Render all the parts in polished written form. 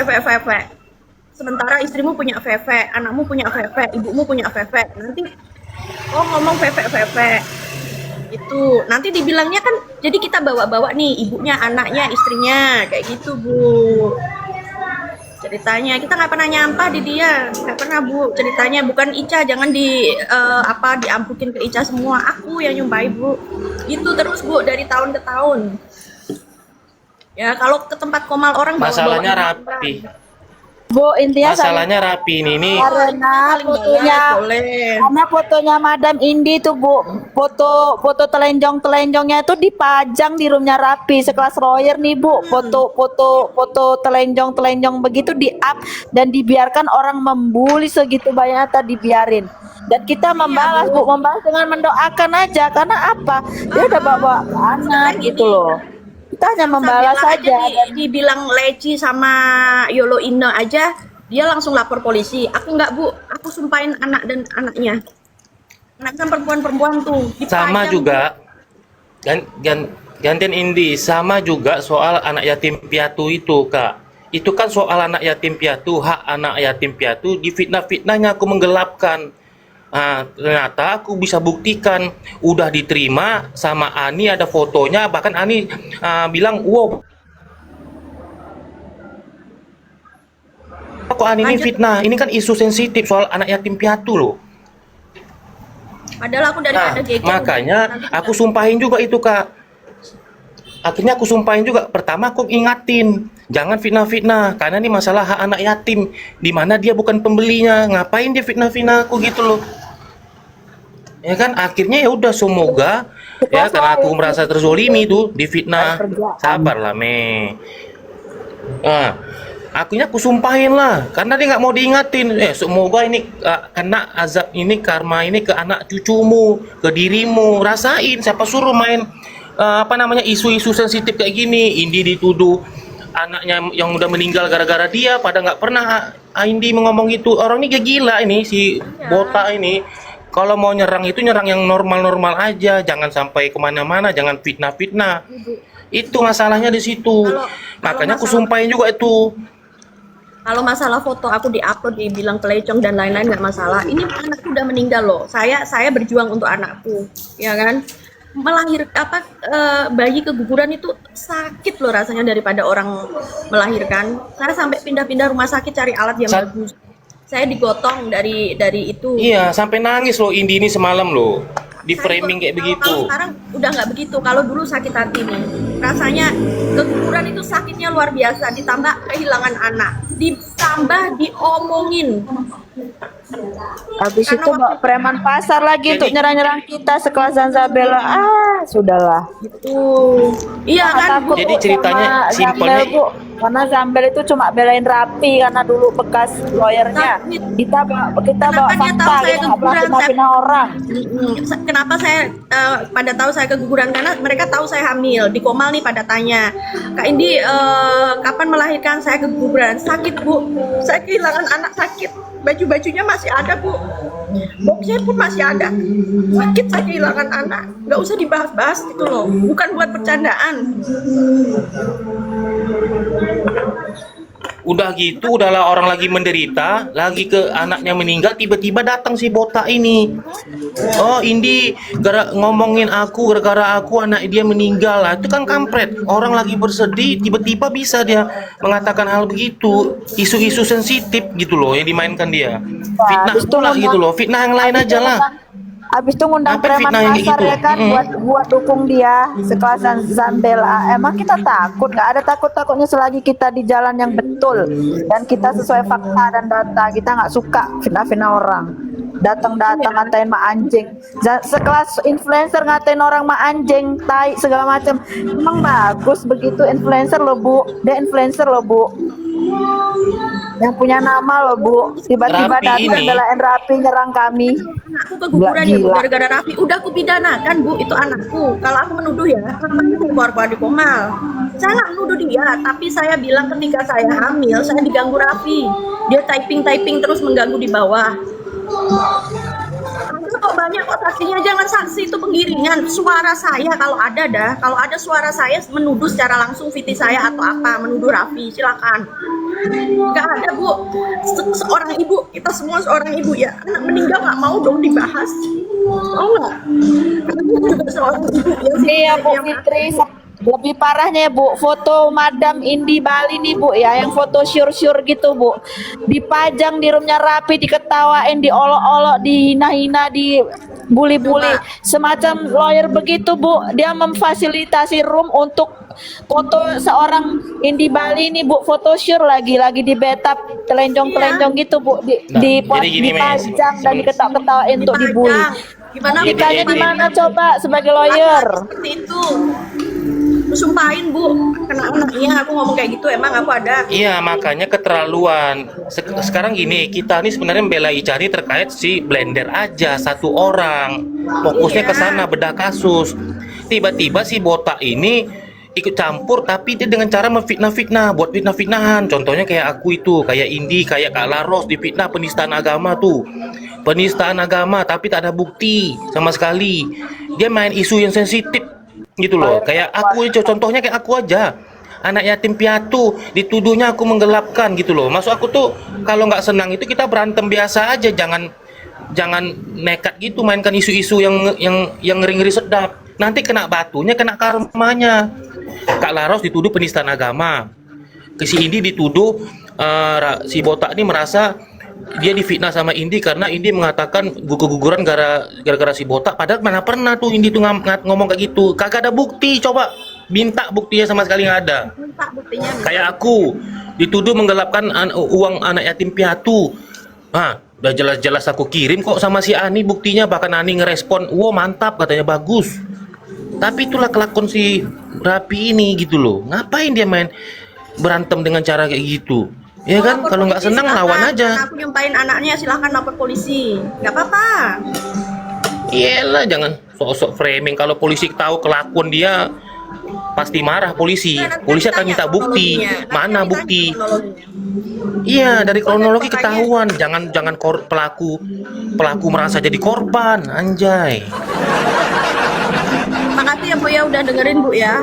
VV. Sementara istrimu punya VV, anakmu punya VV, ibumu punya VV. Nanti ngomong VV. Itu nanti dibilangnya kan, jadi kita bawa-bawa nih ibunya, anaknya, istrinya, kayak gitu Bu. Ceritanya kita nggak pernah nyampah di dia, nggak pernah Bu. Ceritanya bukan Ica, jangan diampukin ke Ica semua. Aku yang nyumpahi Bu. Gitu terus Bu dari tahun ke tahun. Ya kalau ke tempat komal orang Masalahnya bawa-bawa rapi. Bu, intinya Masalahnya rapi ini. karena fotonya Madam Indi tuh Bu, foto telenjongnya itu dipajang di roomnya Rapi sekelas Royer nih Bu. Foto telenjong begitu di up dan dibiarkan orang membuli segitu banyak, tadi dibiarin. Dan kita membalas Bu, membalas dengan mendoakan aja, karena apa? Dia udah bawa anak gitu loh. Kita hanya membalas saja. Dibilang leci sama Yolo Ino aja, dia langsung lapor polisi. Aku nggak Bu, aku sumpahin anak dan anaknya. Anak kan perempuan tuh. Sama juga gantian Indi, sama juga soal anak yatim piatu itu Kak. Itu kan soal anak yatim piatu, hak anak yatim piatu, di fitnah-fitnahnya aku menggelapkan. Ternyata aku bisa buktikan udah diterima sama Ani, ada fotonya, bahkan Ani bilang wow, kok Ani ini fitnah, ini kan isu sensitif soal anak yatim piatu loh. Padahal aku daripada geger. Makanya aku sumpahin juga itu Kak. Akhirnya aku sumpahin juga. Pertama aku ingatin, jangan fitnah-fitnah, karena ini masalah hak anak yatim, dimana dia bukan pembelinya. Ngapain dia fitnah-fitnah aku gitu loh. Ya kan, akhirnya ya udah, semoga ya, karena aku merasa terzolimi tuh difitnah. Sabarlah Me. Akhirnya aku sumpahin lah, karena dia nggak mau diingatin. Semoga ini kena azab ini, karma ini ke anak cucumu, ke dirimu. Rasain, siapa suruh main isu-isu sensitif kayak gini. Indi dituduh anaknya yang udah meninggal gara-gara dia, pada nggak pernah Indi ngomong gitu. Orang ini kayak gila ini, si botak ini. Kalau mau nyerang itu nyerang yang normal-normal aja, jangan sampai kemana-mana, jangan fitnah-fitnah. Itu masalahnya di situ. Makanya aku sumpahin juga itu. Kalau masalah foto aku diupload, dibilang pelecong dan lain-lain, nggak masalah. Ini anakku udah meninggal loh. Saya berjuang untuk anakku, ya kan. Bayi keguguran itu sakit loh rasanya daripada orang melahirkan. Saya sampai pindah-pindah rumah sakit cari alat yang bagus. Saya digotong dari itu. Iya, sampai nangis loh Indi ini semalam loh. Di framing kayak begitu. Kalau sekarang udah nggak begitu. Kalau dulu sakit hati nih. Rasanya keguguran itu sakitnya luar biasa. Ditambah kehilangan anak. Ditambah diomongin. Habis itu bawa preman pasar lagi untuk nyerang-nyerang kita sekelas Zanzabela. Sudahlah. Gitu. Iya kan. Jadi ceritanya simpelnya Bu. Karena Zambel itu cuma belain Rapi karena dulu bekas lawyernya. Kita bawa fakta, kita nggak pernah orang. Kenapa saya pada tahu saya keguguran? Karena mereka tahu saya hamil. Di Komal nih pada tanya, Kak Indi kapan melahirkan? Saya keguguran. Sakit Bu. Saya kehilangan anak, sakit. Baju-bajunya masih ada Bu. Boxnya pun masih ada. Sakit saya kehilangan anak. Nggak usah dibahas-bahas gitu loh. Bukan buat bercandaan. Udah gitu, udahlah orang lagi menderita, lagi ke anaknya meninggal, tiba-tiba datang si botak ini. Oh, Indi ngomongin aku gara-gara aku anak dia meninggal lah. Itu kan kampret. Orang lagi bersedih, tiba-tiba bisa dia mengatakan hal begitu. Isu-isu sensitif gitu loh yang dimainkan dia. Fitnah pula gitu loh. Fitnah yang lain aja lah. Abis itu ngundang preman pasar gitu, ya kan, buat dukung dia sekelas Zambela. Emang kita takut? Nggak ada takut-takutnya selagi kita di jalan yang betul dan kita sesuai fakta dan data. Kita nggak suka fitnah-fitnah orang. Datang-datang ngatain mak anjing. Sekelas influencer ngatain orang mak anjing, tai segala macam. Emang bagus begitu influencer loh Bu? Dia influencer loh Bu. Yang punya nama loh Bu, tiba-tiba datang belain Rapi nyerang kami. Anakku keguguran ya Bu, gara-gara Rapi. Udah aku pidanakan Bu, itu anakku. Kalau aku menuduh ya, keluar di Komal. Saya nggak menuduh dia, tapi saya bilang ketika saya hamil, saya diganggu Rapi. Dia typing terus mengganggu di bawah. Kok banyak kok saksinya, jangan saksi itu penggiringan. Suara saya kalau ada suara saya menuduh secara langsung Viti saya atau apa, menuduh Raffi, silakan. Nggak ada bu. Seorang ibu, kita semua seorang ibu ya. Anak meninggal nggak mau dong dibahas. Mau nggak? Karena dia juga seorang ibu ya. Iya Bu Fitri, lebih parahnya ya Bu, foto Madam Indi Bali nih Bu ya, yang foto syur-syur gitu Bu, dipajang di roomnya rapi, diketawain, diolok-olok, dihina-hina, dibully-bully, semacam lawyer begitu Bu. Dia memfasilitasi room untuk foto seorang Indi Bali nih Bu, foto syur lagi di betap, telenjong-telenjong gitu Bu, Nah, jadi gini, Mes. dipajang dan diketawa-ketawain untuk dibully. Gimana Bu? Kitanya di Jadi- mana coba sebagai lawyer? Seperti itu. Lu sumpahin bu, kena anaknya aku ngomong kayak gitu, emang aku ada. Iya, makanya keterlaluan. Sekarang gini, kita ini sebenarnya membela Ica ini terkait si Blender aja, satu orang. Fokusnya ke sana, bedah kasus. Tiba-tiba si botak ini ikut campur, tapi dia dengan cara memfitnah-fitnah, buat fitnah-fitnahan. Contohnya kayak aku itu, kayak Indi, kayak Kak Laros difitnah penistaan agama tuh. Penistaan agama, tapi tak ada bukti sama sekali. Dia main isu yang sensitif gitu loh. Kayak aku, contohnya kayak aku aja. Anak yatim piatu, dituduhnya aku menggelapkan gitu loh. Maksud aku tuh, kalau nggak senang itu kita berantem biasa aja, jangan nekat gitu mainkan isu-isu yang ngeri-ngeri sedap. Nanti kena batunya, kena karmanya. Kak Laros dituduh penistaan agama. Ke si Indi dituduh si botak ini merasa dia difitnah sama Indi karena Indi mengatakan guguran gara-gara si botak. Padahal mana pernah tuh Indi tuh ngomong kayak gitu. Kagak ada bukti. Coba minta buktinya, sama sekali nggak ada. Minta buktinya. Kayak aku dituduh menggelapkan uang anak yatim piatu. Nah, udah jelas-jelas aku kirim kok sama si Ani buktinya, bahkan Ani ngerespon, "Wow, mantap," katanya, bagus. Tapi itulah kelakuan si Rapi ini gitu loh. Ngapain dia main berantem dengan cara kayak gitu? Ya kan, Lapor kalau nggak polisi, senang silakan. lawan aja. Karena aku nyumpahin anaknya, silahkan lapor polisi. Nggak apa-apa. Iyalah, jangan sok-sok framing. Kalau polisi tahu kelakuan dia, pasti marah polisi. Nah, nanti Polisi akan ditanya minta bukti. kronologinya. Nanti Mana ditanya bukti? kronologinya. Iya, dari kronologi makanya- ketahuan. Jangan pelaku merasa jadi korban, anjay. Makasih ya Bu ya udah dengerin Bu ya.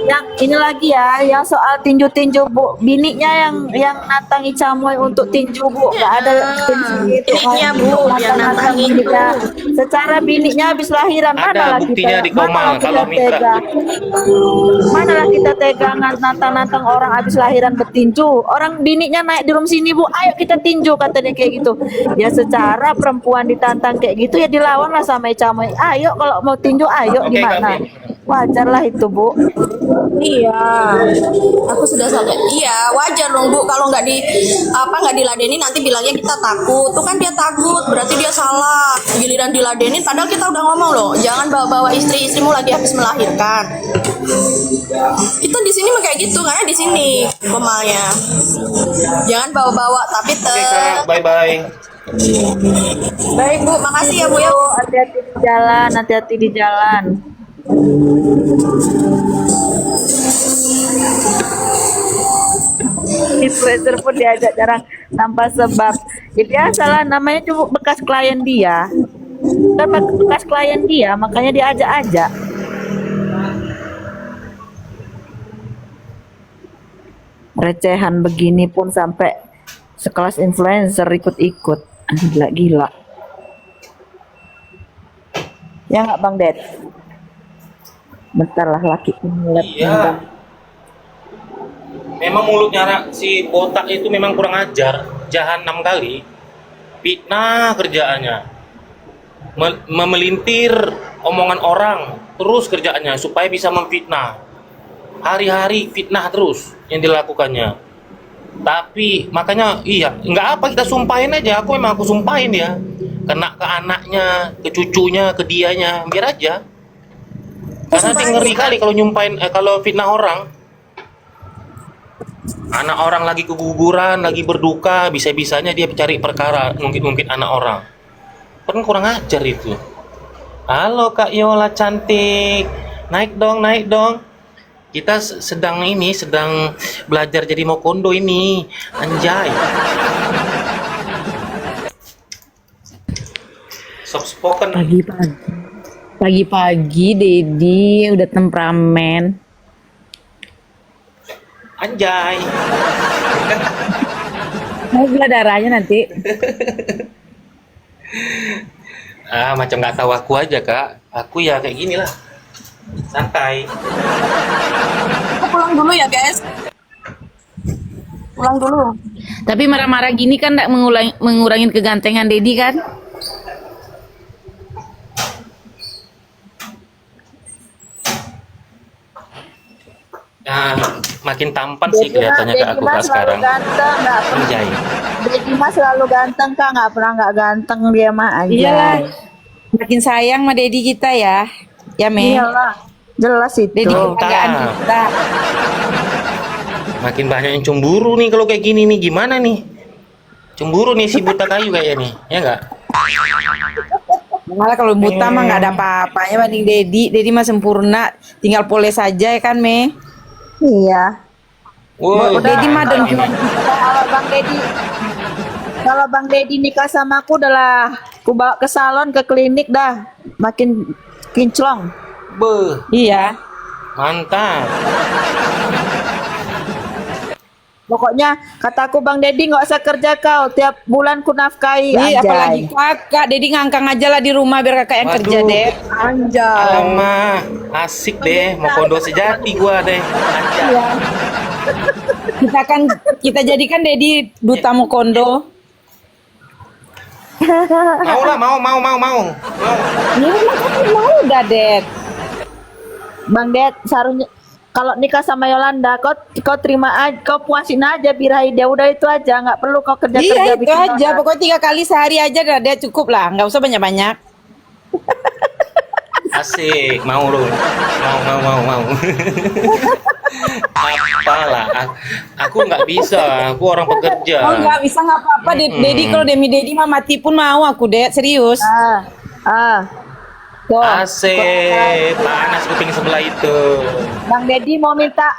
Yang ini lagi ya, yang soal tinju-tinju Bu, biniknya yang nantang Ica Moy untuk tinju Bu, nggak ada tinju Biniknya, Bu, yang nantang itu. Secara biniknya habis lahiran, Ada manalah buktinya kita, di Komal, manalah kalau kita Mitra. tega, manalah kita tega nantang-nantang orang habis lahiran bertinju. Orang biniknya naik di room sini Bu, ayo kita tinju katanya kayak gitu. Ya secara perempuan ditantang kayak gitu ya dilawan lah sama Ica Moy. Ayo kalau mau tinju ayo Oke, gimana? Kak. Wajar lah itu Bu. Iya, aku sudah sadar. Iya, wajar dong Bu. Kalau nggak diladeni nanti bilangnya kita takut. Tuh kan dia takut, berarti dia salah. Giliran diladenin, padahal kita udah ngomong loh, jangan bawa-bawa istrimu lagi habis melahirkan. Kita di sini mah kayak gitu, karena di sini Komalnya. Jangan bawa-bawa, tapi Oke, Kak, bye-bye. baik Bu. Makasih ya Bu ya. Hati-hati di jalan, hati-hati di jalan. Influencer pun diajak jarang tanpa sebab. Jadi ya salah, namanya cuma bekas klien dia. Kan bekas klien dia, makanya diajak-ajak. Recehan begini pun sampai sekelas influencer ikut-ikut. Gila-gila. Ya nggak Bang Ded? Bentar lah laki ngeliat. Iya. Memang mulutnya si botak itu memang kurang ajar, jahat 6 kali. Fitnah kerjaannya. Memelintir omongan orang terus kerjaannya supaya bisa memfitnah. Hari-hari fitnah terus yang dilakukannya. Tapi makanya iya, nggak apa kita sumpahin aja. Aku sumpahin ya. Kena ke anaknya, ke cucunya, ke dianya, biar aja. Karena dia ngeri kali kalau nyumpahin, kalau fitnah orang. Anak orang lagi keguguran, lagi berduka, bisa-bisanya dia cari perkara, mungkin anak orang. Kan kurang ajar itu. Halo Kak Yola cantik, naik dong. Kita sedang belajar jadi mokondo ini, anjay. Soft spoken. Pagi-pagi Dedi udah temperamen. Anjay. Mau gula darahnya nanti. Macam nggak tahu aku aja kak. Aku ya kayak gini lah, santai. Aku pulang dulu ya guys. Pulang dulu. Tapi marah-marah gini kan nggak mengurangin kegantengan Dedi kan? Makin tampan sih kelihatannya kak aku kak sekarang. Ganteng, nggak pernah. Anjay. Dedi mah selalu ganteng kak, nggak pernah nggak ganteng dia mah aja. Iyalah. Makin sayang sama Dedi kita ya. Ya Me. Iyalah, jelas itu. Dedi kebanggaan kita. Makin banyak yang cemburu nih kalau kayak gini nih, gimana nih? Cemburu nih si buta kayu kayaknya nih, ya nggak? Malah kalau buta mah nggak ada apa-apanya banding Dedi. Dedi mah sempurna, tinggal poles saja ya kan Me. Iya. Wow. Dedi mah dan Kalau Bang Dedi nikah sama aku adalah aku bawa ke salon, ke klinik dah, makin kinclong. Beuh, iya. mantap. Pokoknya kataku Bang Dedi nggak usah kerja kau, tiap bulan ku nafkahi. Iya, apalagi kakak, Dedi ngangkang aja lah di rumah biar kakak yang kerja Waduh. deh. Anjay. Alamak, asik deh, mau kondo sejati gua deh. Anjay. Kita jadikan Dedi duta Mukondo. Mau lah, mau. Ini mau udah Det. Bang Det, seharusnya kalau nikah sama Yolanda, kau terima aja, kau puasin aja birahi dia, udah itu aja, nggak perlu kau kerja Iya itu bikin aja, donat. pokoknya 3 kali sehari aja dah Det, cukup lah, nggak usah banyak-banyak. Asik, mau lu. Mau. Apalah, aku nggak bisa, aku orang pekerja. Oh nggak bisa nggak apa-apa Dedi, kalau demi Dedi mah mati pun mau aku Det, serius. Tuh, Asik, panas kuping sebelah itu. Bang Dedi mau minta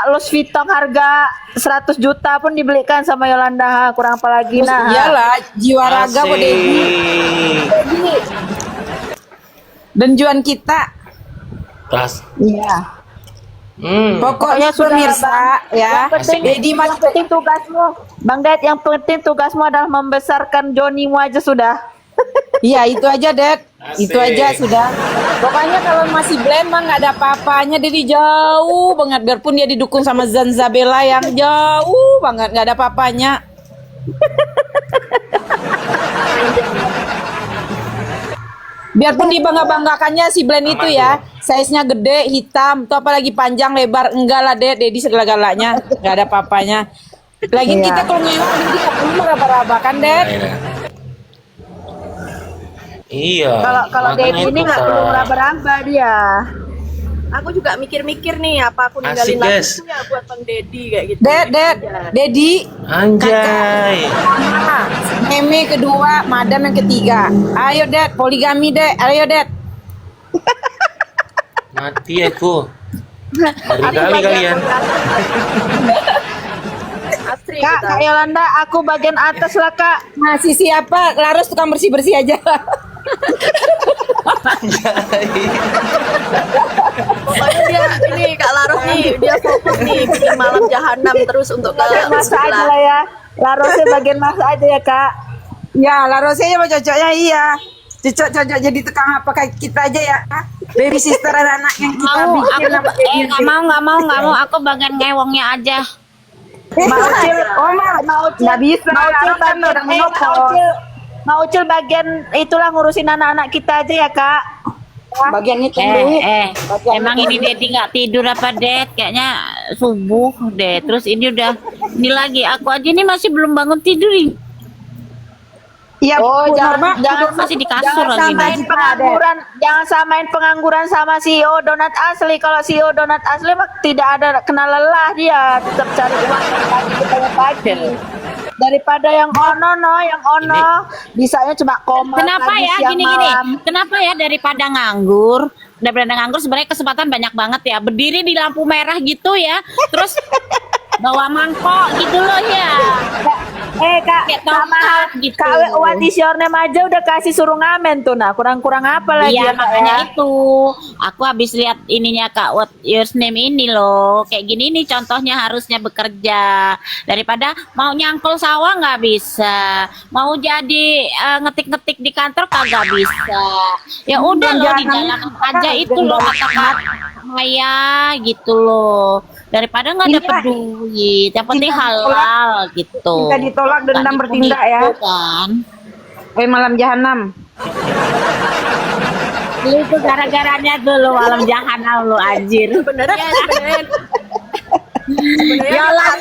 Louis Vuitton harga 100 juta pun dibelikan sama Yolanda, kurang apa lagi Terus nah. iyalah, jiwa raga buat Dedi. Dan juan kita. Kelas. Iya. Pokoknya pemirsa ya. Dedi Yang penting tugasmu, Bang Det, yang penting tugasmu adalah membesarkan Jonimu aja sudah. Iya itu aja Det, Asik. itu aja sudah. Pokoknya kalau masih blend mah nggak ada apa-apanya, Dedi jauh banget. Biarpun dia didukung sama Zanzabella yang jauh banget, nggak ada apa-apanya. Biarpun dibangga-banggakannya si blend itu ya, size-nya gede, hitam, tuh apalagi panjang, lebar, enggak lah Det, Dedi segala-galanya, nggak ada apa-apanya. Lagian Iya. kita kalau ngewang Dedi nggak perlu meraba-raba kan Det. Iya. Kalau makanya Dedi ini itu, nggak Kak. perlu meraba-raba dia. Aku juga mikir-mikir nih apa aku Asik, ninggalin guys. lagunya buat Bang Dedi kayak gitu. Dedi, Anjay. meme kedua, madam yang ketiga. Ayo Det, poligami Det, ayo Det. Mati aku. Ngeri kali kalian. Astri Kak, kita. Kak Yolanda, aku bagian atas lah Kak. Masih siapa? Laras tukang bersih-bersih aja. Pokoknya dia ini Kak Laros nih, dia fokus nih bikin malam jahanam terus untuk ke Bagian masa aja lah ya. Larosnya bagian masa aja ya Kak. Ya, Larosnya mah cocoknya iya. Cocok jadi tukang apa kayak kita aja ya. Baby sister anak yang kita Mau bikin aku nggak mau aku bagian ngewongnya aja. Maucil, nggak bisa. Maucil Kan bagian, udah menopause. Maucil bagian itulah ngurusin anak-anak kita aja ya Kak. Bagian itu dulu. Emang ini Dedi nggak tidur apa Det? Kayaknya subuh deh. Terus ini udah ini lagi. Aku aja ini masih belum bangun tidur ini. Iya, Oh, Bu jangan Norma. Masih di kasur lagi samain nih. pengangguran, jangan samain pengangguran sama CEO donat asli. Kalau CEO donat asli mah tidak ada kena lelah dia, tetap cari uang dari pagi ke pagi. Daripada yang ono, bisanya cuma koma. Kenapa pagi, ya siang, gini-gini? malam. Kenapa ya daripada nganggur sebenarnya kesempatan banyak banget ya. Berdiri di lampu merah gitu ya. Terus bawa mangkok gitu loh ya. Kak, Kayak Kak Mahal, tongkat gitu. Kak what is your name aja udah kasih suruh ngamen tuh. Nah, kurang-kurang apa lagi Iya ya, Kak, makanya ya? itu aku habis lihat ininya Kak What Your Name ini loh kayak gini nih contohnya harusnya bekerja daripada mau nyangkul sawah nggak bisa mau jadi ngetik-ngetik di kantor kagak bisa ya udah loh di jalan aja itu loh kata Kak Maya gitu loh daripada nggak Ini dapet lah, duit yang penting cinta halal gitu Kita ditolak nggak dendam bertindak ya. nipu-nipu kan. Malam jahanam. Lu itu gara-garanya dulu malam jahanam lu anjir. Sebenarnya Ya Allah,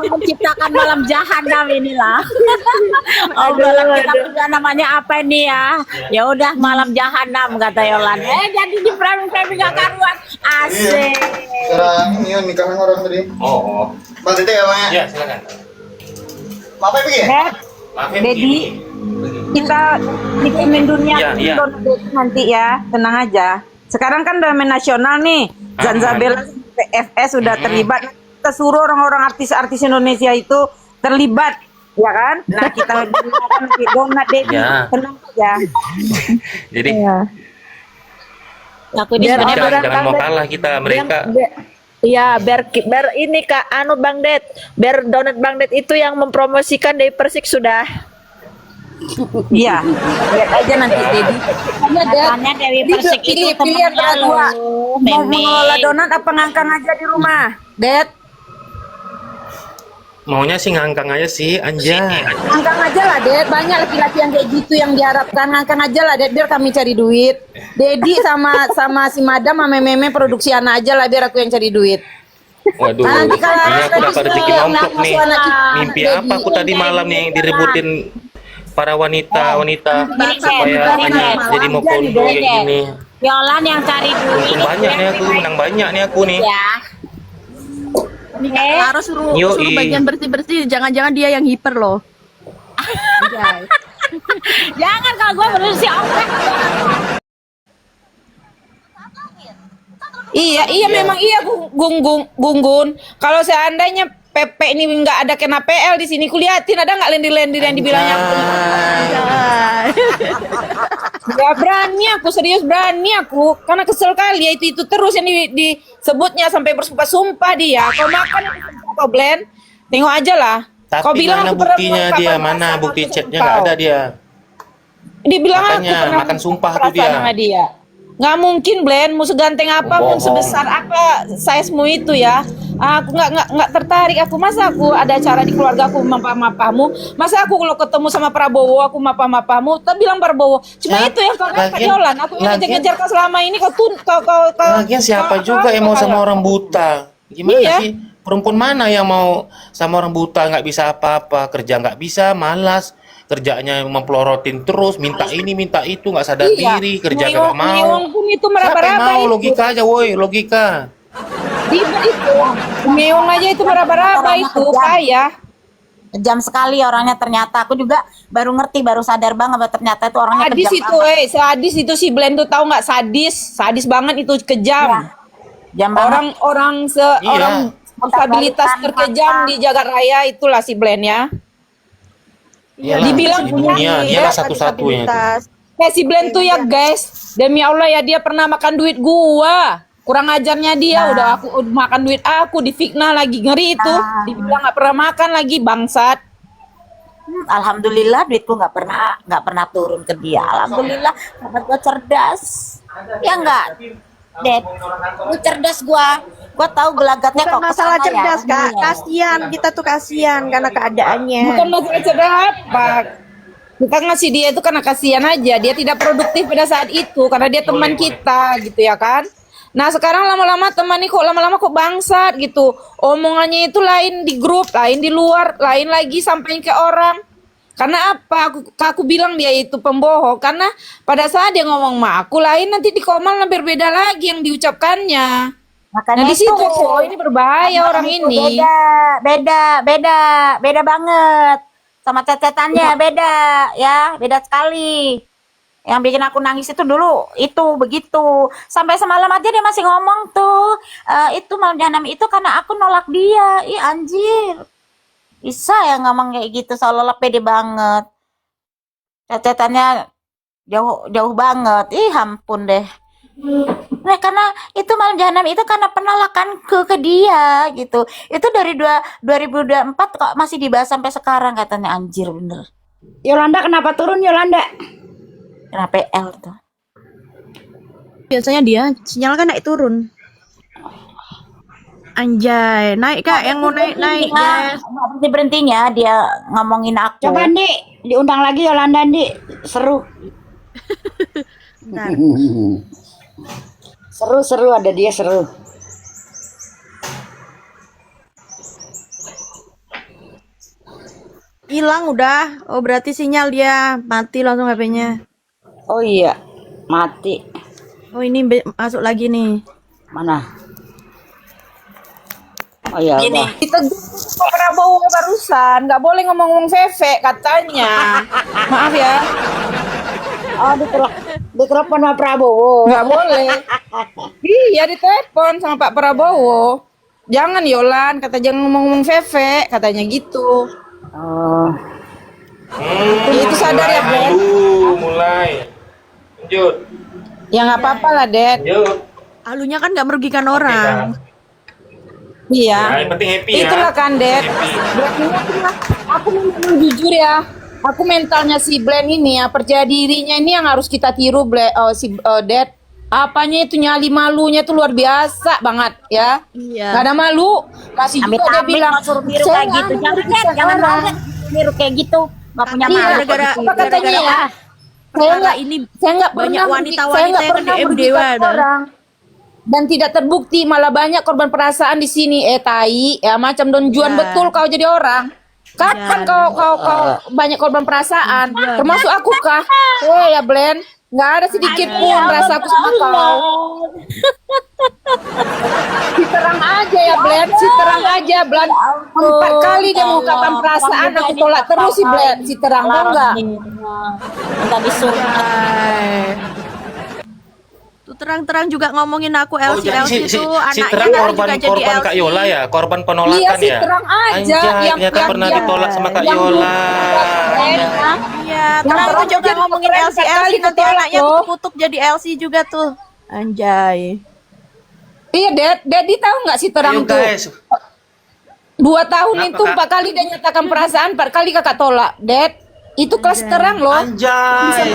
menciptakan malam jahanam inilah. Obrolan kita punya namanya apa ini ya? Ya udah malam jahanam kata Yolan. Jadi di framing gak karuan. Asik. Sekarang ini nikahan orang tadi. Oh, Bang Tete ya Bang ya? ya silakan. Apa ya, Pik ya? Dad, Maaf ya, Dedi, begini. kita bikin dunia Iya, iya. nanti ya, tenang aja. Sekarang kan ramen nasional nih, Zanzabela, PFS sudah terlibat. Kita suruh orang-orang artis-artis Indonesia itu terlibat, ya kan? Nah kita gunakan nanti donat Dedi, Ya. tenang aja. Jadi Iya. Aku ini Biar sebenarnya orang- jangan mau kalah kita mereka. Iya, biar ini Kak Anu Bang Det, biar donat Bang Det itu yang mempromosikan dari Persik sudah. Iya, lihat aja nanti Dedi. Makanya Dewi Persik itu pilih antara temennya dua. lu, Mau mengelola Meme. donat apa ngangkang aja di rumah, Det? Maunya sih ngangkang aja sih, anjay. Ngangkang aja lah, Det. Banyak laki-laki yang kayak gitu yang diharapkan. Ngangkang aja lah, Det. Biar kami cari duit. Dedi sama si Madam sama Meme produksi anak aja lah, biar aku yang cari duit. Waduh, Nah, nanti kalau ini aku ada dapat rezeki diskon, nongkrong nih. masuk anak kita, Mimpi Dedi. apa aku tadi malam nih yang direbutin para wanita supaya hanya jadi mau kondo kayak gini. Yolan yang cari duit. Untung banyak nih aku, menang banyak nih aku nih. Ya. harus suruh Yoi. bagian bersih-bersih. Jangan-jangan dia yang hiper loh. Jangan kalau gue berusia ompek. Iya, memang iya Gunggun. Kalau seandainya PP ini nggak ada kena PL di sini, kulihatin ada nggak lendir-lendir yang dibilangnya. Ya berani aku, serius berani aku, karena kesel kali ya itu terus yang disebutnya sampai bersumpah-sumpah dia. Kau makan atau blend, tengok aja lah. Kau Tapi bilang mana aku pernah buktinya kapan dia? masa Mana aku bukti sumpah chatnya nggak kau. ada dia. Dia bilang aku Makanya pernah makan sumpah tuh perasaan dia. sama dia. Nggak mungkin blend, mau seganteng apapun, Bohong. sebesar apa size-mu itu ya. Aku nggak tertarik. Aku masa aku ada acara di keluarga aku mapah-mapahmu. Masa aku kalau ketemu sama Prabowo aku mapah-mapahmu. Tak bilang Prabowo. Cuma Siapa? itu yang kau dapat Lagian- Yolan. Aku yang lagian- ngejar kau selama ini kau. Lagian siapa juga yang mau sama orang buta? Gimana Iya. sih? Perempuan mana yang mau sama orang buta nggak bisa apa-apa, kerja nggak bisa, malas, kerjanya mempelorotin terus, minta ini minta itu, nggak sadar diri, kerja nggak mau. Ngeong pun itu Siapa yang meraba-raba mau? itu. Logika aja, woi, logika. Ribet itu. Ngeong aja itu meraba-raba itu kaya. Kejam sekali orangnya ternyata. Aku juga baru ngerti, baru sadar banget bahwa ternyata itu orangnya Sadis kejam itu, sadis itu si Blend tuh tahu nggak sadis banget itu kejam. Jam banget. Orang Iya. orang stabilitas terkejam di jagat raya itulah si Blend ya. Iyalah, dibilang di punya dunia dia lah satu-satunya itu. Kayak si Blend tuh ya guys, demi Allah ya dia pernah makan duit gua. Kurang ajarnya dia, udah aku udah makan duit aku, difitnah lagi, ngeri itu. Dibilang nggak pernah makan lagi, bangsat. Alhamdulillah duitku nggak pernah turun ke dia. Alhamdulillah sahabat gua cerdas. Ya enggak? Dad, lu cerdas gua tahu gelagatnya Bukan kok masalah kesana cerdas, ya. Kak. Iya. Kasihan, kita tuh kasihan karena keadaannya. Bukan masalah cerdas apa. Kita ngasih dia itu karena kasihan aja. Dia tidak produktif pada saat itu karena dia teman kita gitu ya kan. Nah sekarang lama-lama teman ini kok bangsat gitu. Omongannya itu lain di grup, lain di luar, lain lagi sampai ke orang. Karena apa? Aku bilang dia itu pembohong. Karena pada saat dia ngomong sama aku lain, nanti di komal hampir beda lagi yang diucapkannya. Makanya Nah di itu, situ kok ini berbahaya orang itu ini. beda banget sama cecetannya beda ya, beda sekali. Yang bikin aku nangis itu dulu itu begitu sampai semalam aja dia masih ngomong tuh itu malam jahanam itu karena aku nolak dia. Ih anjir. Bisa ya ngomong kayak gitu seolah-olah pede banget. Cacatannya jauh banget. Ih, ampun deh. Nah, karena itu malam jahanam itu karena penolakanku ke dia gitu. Itu dari 2024 kok masih dibahas sampai sekarang katanya, anjir bener. Yolanda kenapa turun Yolanda? Kena PL tuh. Biasanya dia sinyal kan naik turun. Anjay, naik Kak, yang mau naik guys. Berhentinya dia ngomongin aku. Coba Dik, diundang lagi Yolanda Dik, seru. Bentar. Seru ada dia seru. Hilang udah. Oh, berarti sinyal dia mati langsung HP-nya. Oh iya, mati. Oh, ini masuk lagi nih. Mana? Oh iya, Gini. udah. Kita Pak Prabowo barusan nggak boleh ngomong-ngomong Veve katanya. Maaf ya. Oh, ditelepon Pak Prabowo. Nggak boleh. Iya, ditelepon sama Pak Prabowo. Jangan Yolan, kata jangan ngomong-ngomong Veve, katanya gitu. Oh. Itu sadar ya, Blen? Mulai. Lanjut. Ya nggak apa-apa lah, Dad. Lanjut. Alunya kan nggak merugikan orang. Iya. Ya, yang penting happy ya. Itulah kan, Dad. Happy. Aku memang jujur ya. Aku mentalnya si Blen ini ya, percaya dirinya ini yang harus kita tiru, Dad. Apanya itu nyali malunya tuh luar biasa banget ya. Iya. Gak ada malu. Masih juga dia Amit-amit bilang mau suruh niru "Saya kayak nggak gitu. ada Jangan merugikan deh, jangan orang." mau deh niru kayak gitu. Gak punya Iya, malu. gara-gara apa katanya ya? Saya perkara nggak ini saya nggak banyak pernah wanita-wanita saya nggak yang pernah ke DM merugikan Dewa dah. orang. Dan tidak terbukti, malah banyak korban perasaan di sini. Tai ya, macam Don Juan Ya. betul kau jadi orang. Kapan Ya. kau banyak korban perasaan? Termasuk aku kah? Ya Blen, nggak ada sedikit pun rasa aku sama kau. Diterang aja ya Blen, si terang aja Blen. 4 kali dia mengungkapkan perasaan, aku tolak terus si Blen, si terang mau nggak? Minta disuruh. Ay. Tuh terang-terang juga ngomongin aku Oh, LC jadi LC si tuh si anaknya Terang kan korban juga jadi Kak LC. Yola ya, korban penolakan Iya, si ya. Terang aja Anjay, yang ternyata pernah ditolak sama Kak yang Yola. Iya, Yang terang tuh terang juga jadi ngomongin keren LC sekali LC nanti ketolak anaknya loh. tuh kutuk jadi LC juga tuh. Anjay. Iya, Daddy tahu nggak si Terang Ayo tuh? guys. 2 tahun Kenapa, itu Kak? 4 kali dia nyatakan perasaan, 4 kali kakak tolak. Dad, itu kelas Terang loh. Anjay.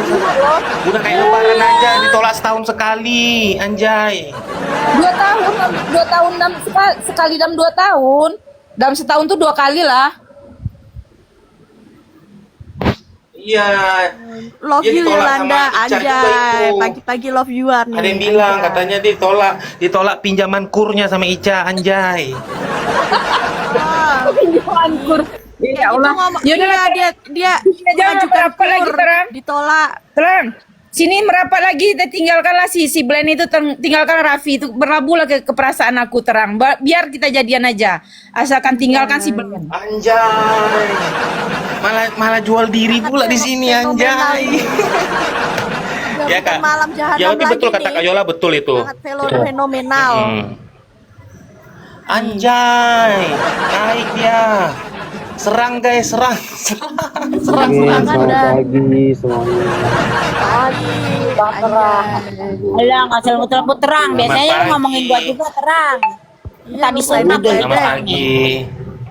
Udah kayak lebaran aja ditolak setahun sekali. Anjay. 2 tahun sekali dalam 2 tahun. Dalam setahun tuh 2 kali lah. Iya. Love Dia you ditolak Yolanda, sama Ica juga anjay. itu. Pagi-pagi love you-an nih. Ada yang bilang Anjay. katanya ditolak pinjaman kurnya sama Ica. Anjay. Ankur. Ya Allah. Ya Yaudah lah, dia jangan mengajukan merapat lagi, kur, Terang. ditolak. Terang. Sini merapat lagi, kita tinggalkanlah si Blen itu, tinggalkan Raffi itu, berlabuhlah ke perasaan aku Terang. Biar kita jadian aja. Asalkan tinggalkan si Blen. Anjay. Malah jual diri pula di sini Fenomenal anjay. ini. Ya Bukan Kak. malam jahanam Ya berarti lagi betul kata nih. Kak Yola, betul itu. Sangat fenomenal. Anjay. Naik dia. Serang guys, serang. Oke, selamat pagi semuanya. Alah, nggak usah lembut-lembut Terang. Biasanya lu pagi. ngomongin gua juga Terang. Iya, Tadi lu sunat udah, Selamat pagi.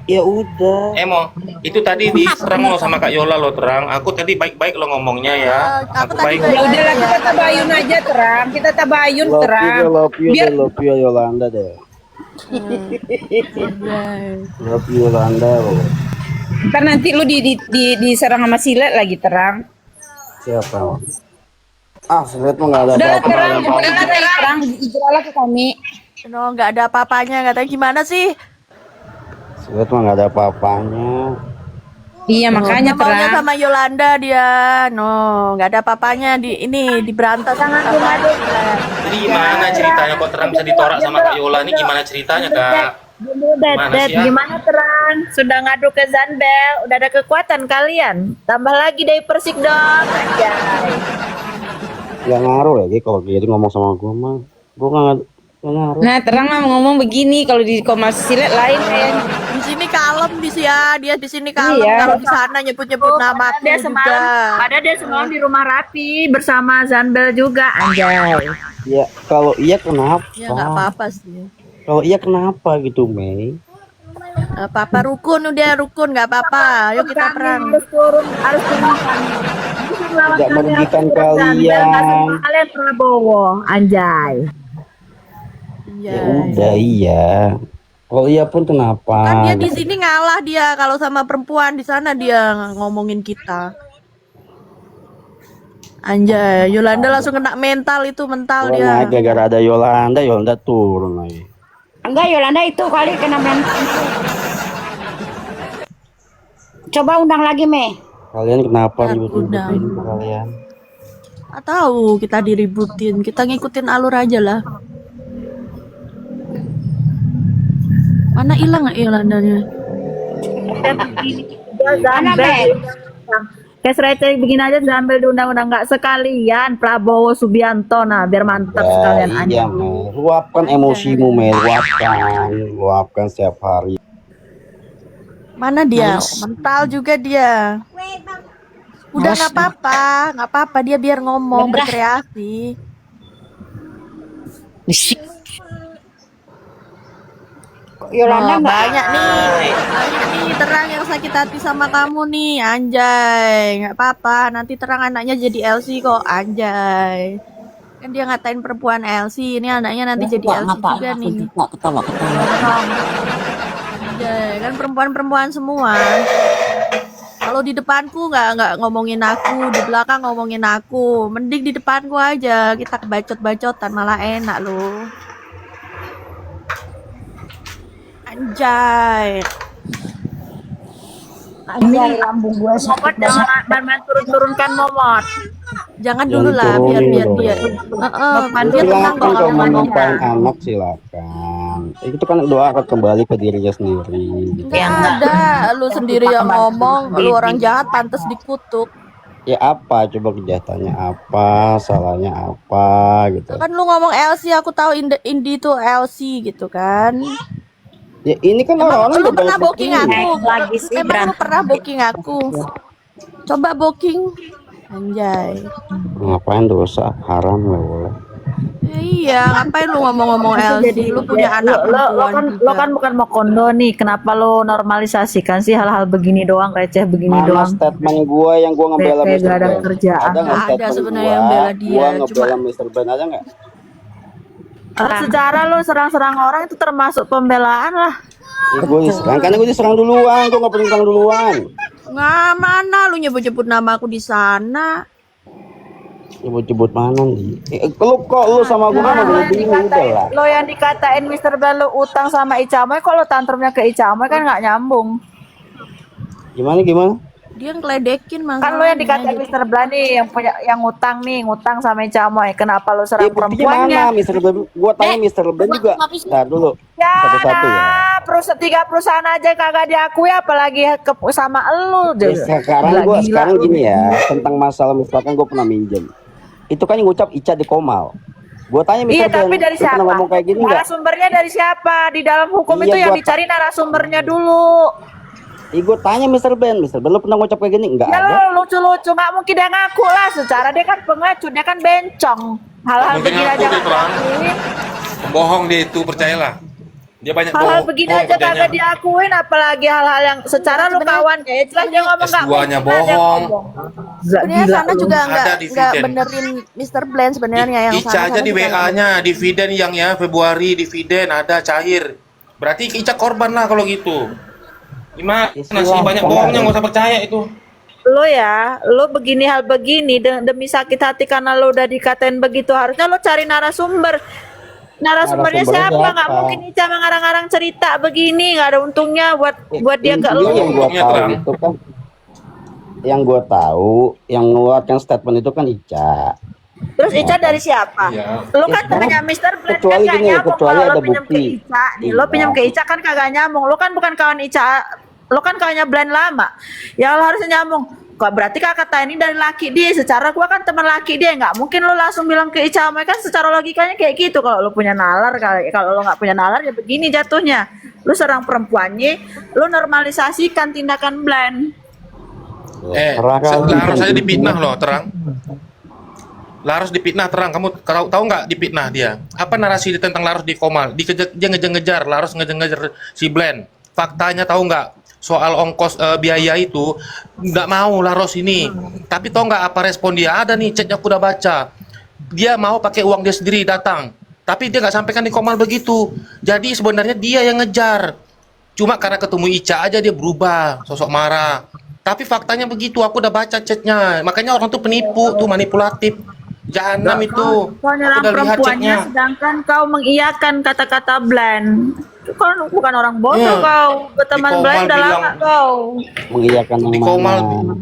Ya udah. Mo, itu tadi diserang lo sama Kak Yola lo Terang. Aku tadi baik-baik lo ngomongnya ya. aku Aku tadi baik. juga- Ya udahlah, kita tabayun aja Terang. Kita tabayun Terang. Biar Love you Yolanda deh. Love you Yolanda loh. ntar nanti lu diserang sama silet lagi Terang. Siapa? Silet mah nggak ada Udahlah apa-apa. Terang, udahlah Terang, hijrahlah ke kami. No, nggak ada apa-apanya. Katanya gimana sih? Silet mah nggak ada apa-apanya. Iya makanya Dia maunya Terang. sama Yolanda dia. No, nggak ada apa-apanya di berantas. Jadi gimana ceritanya kok Terang bisa ditolak sama Kak Yola? Ini gimana ceritanya Kak? Gimana sih ya? Gimana Terang? Sudah ngadu ke Zanbel, udah ada kekuatan kalian. Tambah lagi dari Persik dong. Anjay. Gak ngaruh ya, kalau jadi ngomong sama gue mah. Gue nggak ngaruh. Nah Terang mah ngomong begini, kalau di Komasi Silet lain kayaknya. Di sini kalem bisa ya, dia di sini kalem, Iya. kalau di sana nyebut-nyebut nama aku Dia juga. semalam, ada dia semalam di rumah Rapi bersama Zanbel juga, anjay. Ya kalau iya kenapa? Ya nggak apa-apa sih. Kalau iya kenapa gitu, Mei? Nggak apa-apa, rukun udah rukun, nggak apa-apa. Ayo kita perang. Harus turun kami. Tidak merugikan kalian. Kalian Prabowo, anjay. Ya udah iya. Kalau iya pun kenapa? Kan dia di sini ngalah dia, kalau sama perempuan di sana dia ngomongin kita. Anjay, Yolanda langsung kena mental itu, mental Turun dia. aja gara ada Yolanda, Yolanda turun lagi. Enggak, Yolanda itu kali kena mental. Coba undang lagi, Me. Kalian kenapa Ya, ribut-ributin kalian? Nggak tahu kita diributin, kita ngikutin alur aja lah. Mana hilang nggak Yolandanya? Mana, Me? Kayak receh begini aja Zanbel diundang-undang nggak sekalian Prabowo Subianto, nah biar mantap sekalian Ya, anjay. iya, Mei. Luapkan emosimu, Mei. Luapkan setiap hari. Mana dia? Mental juga dia. Udah nggak apa-apa dia biar ngomong berkreasi. Yolanda Wah, enggak. banyak nih terang yang sakit hati sama kamu nih, anjay. Nggak apa-apa, nanti terang anaknya jadi LC kok, anjay. Kan dia ngatain perempuan LC, ini anaknya nanti jadi LC juga nih. Ketawa. Anjay, kan perempuan-perempuan semua. Kalau di depanku nggak ngomongin aku, di belakang ngomongin aku. Mending di depanku aja, kita bacot-bacotan malah enak loh. Anjay. Anjay, lambung gue sakit banget. Jangan turun-turunkan momot. Jangan dulu lah, biar diturunin dia. Dia tenang Silakan kok kalau mau ngomongnya. nyumpahin anak silakan. Itu kan doa akan kembali ke dirinya sendiri. Gitu. Nggak ada, lu sendiri yang ngomong, lu orang jahat pantas dikutuk. Ya apa? Coba kejahatannya apa? Salahnya apa? Gitu. Kan lu ngomong LC, aku tahu Indi itu LC gitu kan. Ya ini kan Emang orang-orang lu udah pernah banyak booking begini. aku? Lagi sih Emang lu pernah booking aku? Coba booking. Anjay. Ngapain dosa haram nggak boleh. Ya iya, ngapain lu ngomong-ngomong LC? Lu punya anak perempuan Lo kan bukan mau kondo nih, kenapa lo normalisasikan sih hal-hal begini doang, receh begini Mana doang? statement gua yang gua ngebela Kayak Mr. gak ada Ben? kerjaan. Ada nggak Nggak ada statement sebenarnya yang bela dia, Gua ngebela cuma- Mr. Ben ada nggak? Secara lo serang-serang orang itu termasuk pembelaan lah. Ya, gue diserang, karena gue diserang duluan, gue nggak pernah diserang duluan. Nggak, mana lu nyebut-nyebut nama aku di sana? Jebut-jebut mana nih? Lu sama gue kan udah bingung udah lah. Lo yang dikatain Mr. Ben lo utang sama Icamoy, kalau tantrumnya ke Icamoy kan nggak nyambung. Gimana? Dia ngeledekin masalahnya. Kan lo yang dikatain Mr. Ben nih yang ngutang sama Icamoy, kenapa lo serang Ya buktinya perempuannya? mana Mr. Ben? Gue tanya Mr. Ben juga. Ntar dulu, Ya, satu-satu ya. tiga perusahaan aja kagak diakui, apalagi sama elu. Ya, sekarang gini ya, tentang masalah misalkan gue pernah minjem. Itu kan yang ngucap Ica di Komal. Gue tanya Mr. Iya, Ben, tapi dari lu pernah siapa? ngomong kayak gini nggak? Narasumbernya dari siapa? Di dalam hukum Iya, itu yang gua dicari narasumbernya dulu. Gue tanya Mr. Ben, lu pernah ngucap kayak gini? Nggak Ya ada. lo lucu-lucu, nggak mungkin dia ngaku lah. Secara dia kan pengecut, dia kan bencong. Hal-hal Mungkin begini ngaku aja dia nggak terang. diakuin. Bohong dia itu, percayalah. Dia banyak Hal-hal bohong. begini bohong aja kerjanya. kagak diakuin, apalagi hal-hal yang secara lu kawannya. Ya jelas dia ngomong nggak S2-nya mungkin ada bohong. Sebenarnya sana juga Ada nggak dividen. benerin Mr. Blend sebenarnya yang Ica sana aja di juga nggak WA-nya, dividen yang ya Februari dividen ada cair. Berarti Ica korban lah kalau gitu. Gimana sih banyak bohongnya, nggak usah percaya itu. lo begini hal begini demi sakit hati karena lo udah dikatain begitu, harusnya lo cari narasumbernya Narasumbernya siapa? siapa? Nggak mungkin Ica mengarang-arang cerita begini, nggak ada untungnya buat dia ke Intinya lo. yang gue Untungnya tahu terang. itu kan, yang gue tahu yang ngeluarkan statement itu kan Ica. Terus Ica dari siapa? Iya. Lo kan sekarang punya Mr. Blend kecuali kan gak gini, nyambung. kecuali Kalau ada lo pinjam ke bukti. Ica nih, lo Iya. pinjam ke Ica kan kagak nyambung. Lo kan bukan kawan Ica, lo kan kawannya Blend lama. Ya lo harusnya nyambung. Kok berarti kata ini dari laki dia, secara gua kan teman laki dia, nggak mungkin lo langsung bilang ke Ica Moy, kan secara logikanya kayak gitu. Kalau lo punya nalar, kalau lo nggak punya nalar ya begini jatuhnya. Lu serang perempuannya, lu normalisasikan tindakan blind. Laras aja dipitnah loh, Terang. Laras dipitnah, Terang. Kamu tahu nggak dipitnah dia? Apa narasi tentang Laras di Komal? Dia ngejar-ngejar, Laras ngejar-ngejar si Blend. Faktanya tahu nggak? Soal ongkos biaya itu nggak mau Laros ini. Tapi tahu nggak apa respon dia? Ada nih chatnya aku udah baca. Dia mau pakai uang dia sendiri datang. Tapi dia nggak sampaikan di Komal begitu. Jadi sebenarnya dia yang ngejar. Cuma karena ketemu Ica aja dia berubah, sosok marah. Tapi faktanya begitu, aku udah baca chatnya. Makanya orang tuh penipu, tuh manipulatif. Jahanam itu. Kau nyerang Aku udah lihat perempuannya, chatnya. sedangkan kau mengiyakan kata-kata blind. Kau bukan orang bodoh Iya. kau. Berteman Di blind Komal udah lama bilang- kau. Mengiyakan Di yang Komal. mana?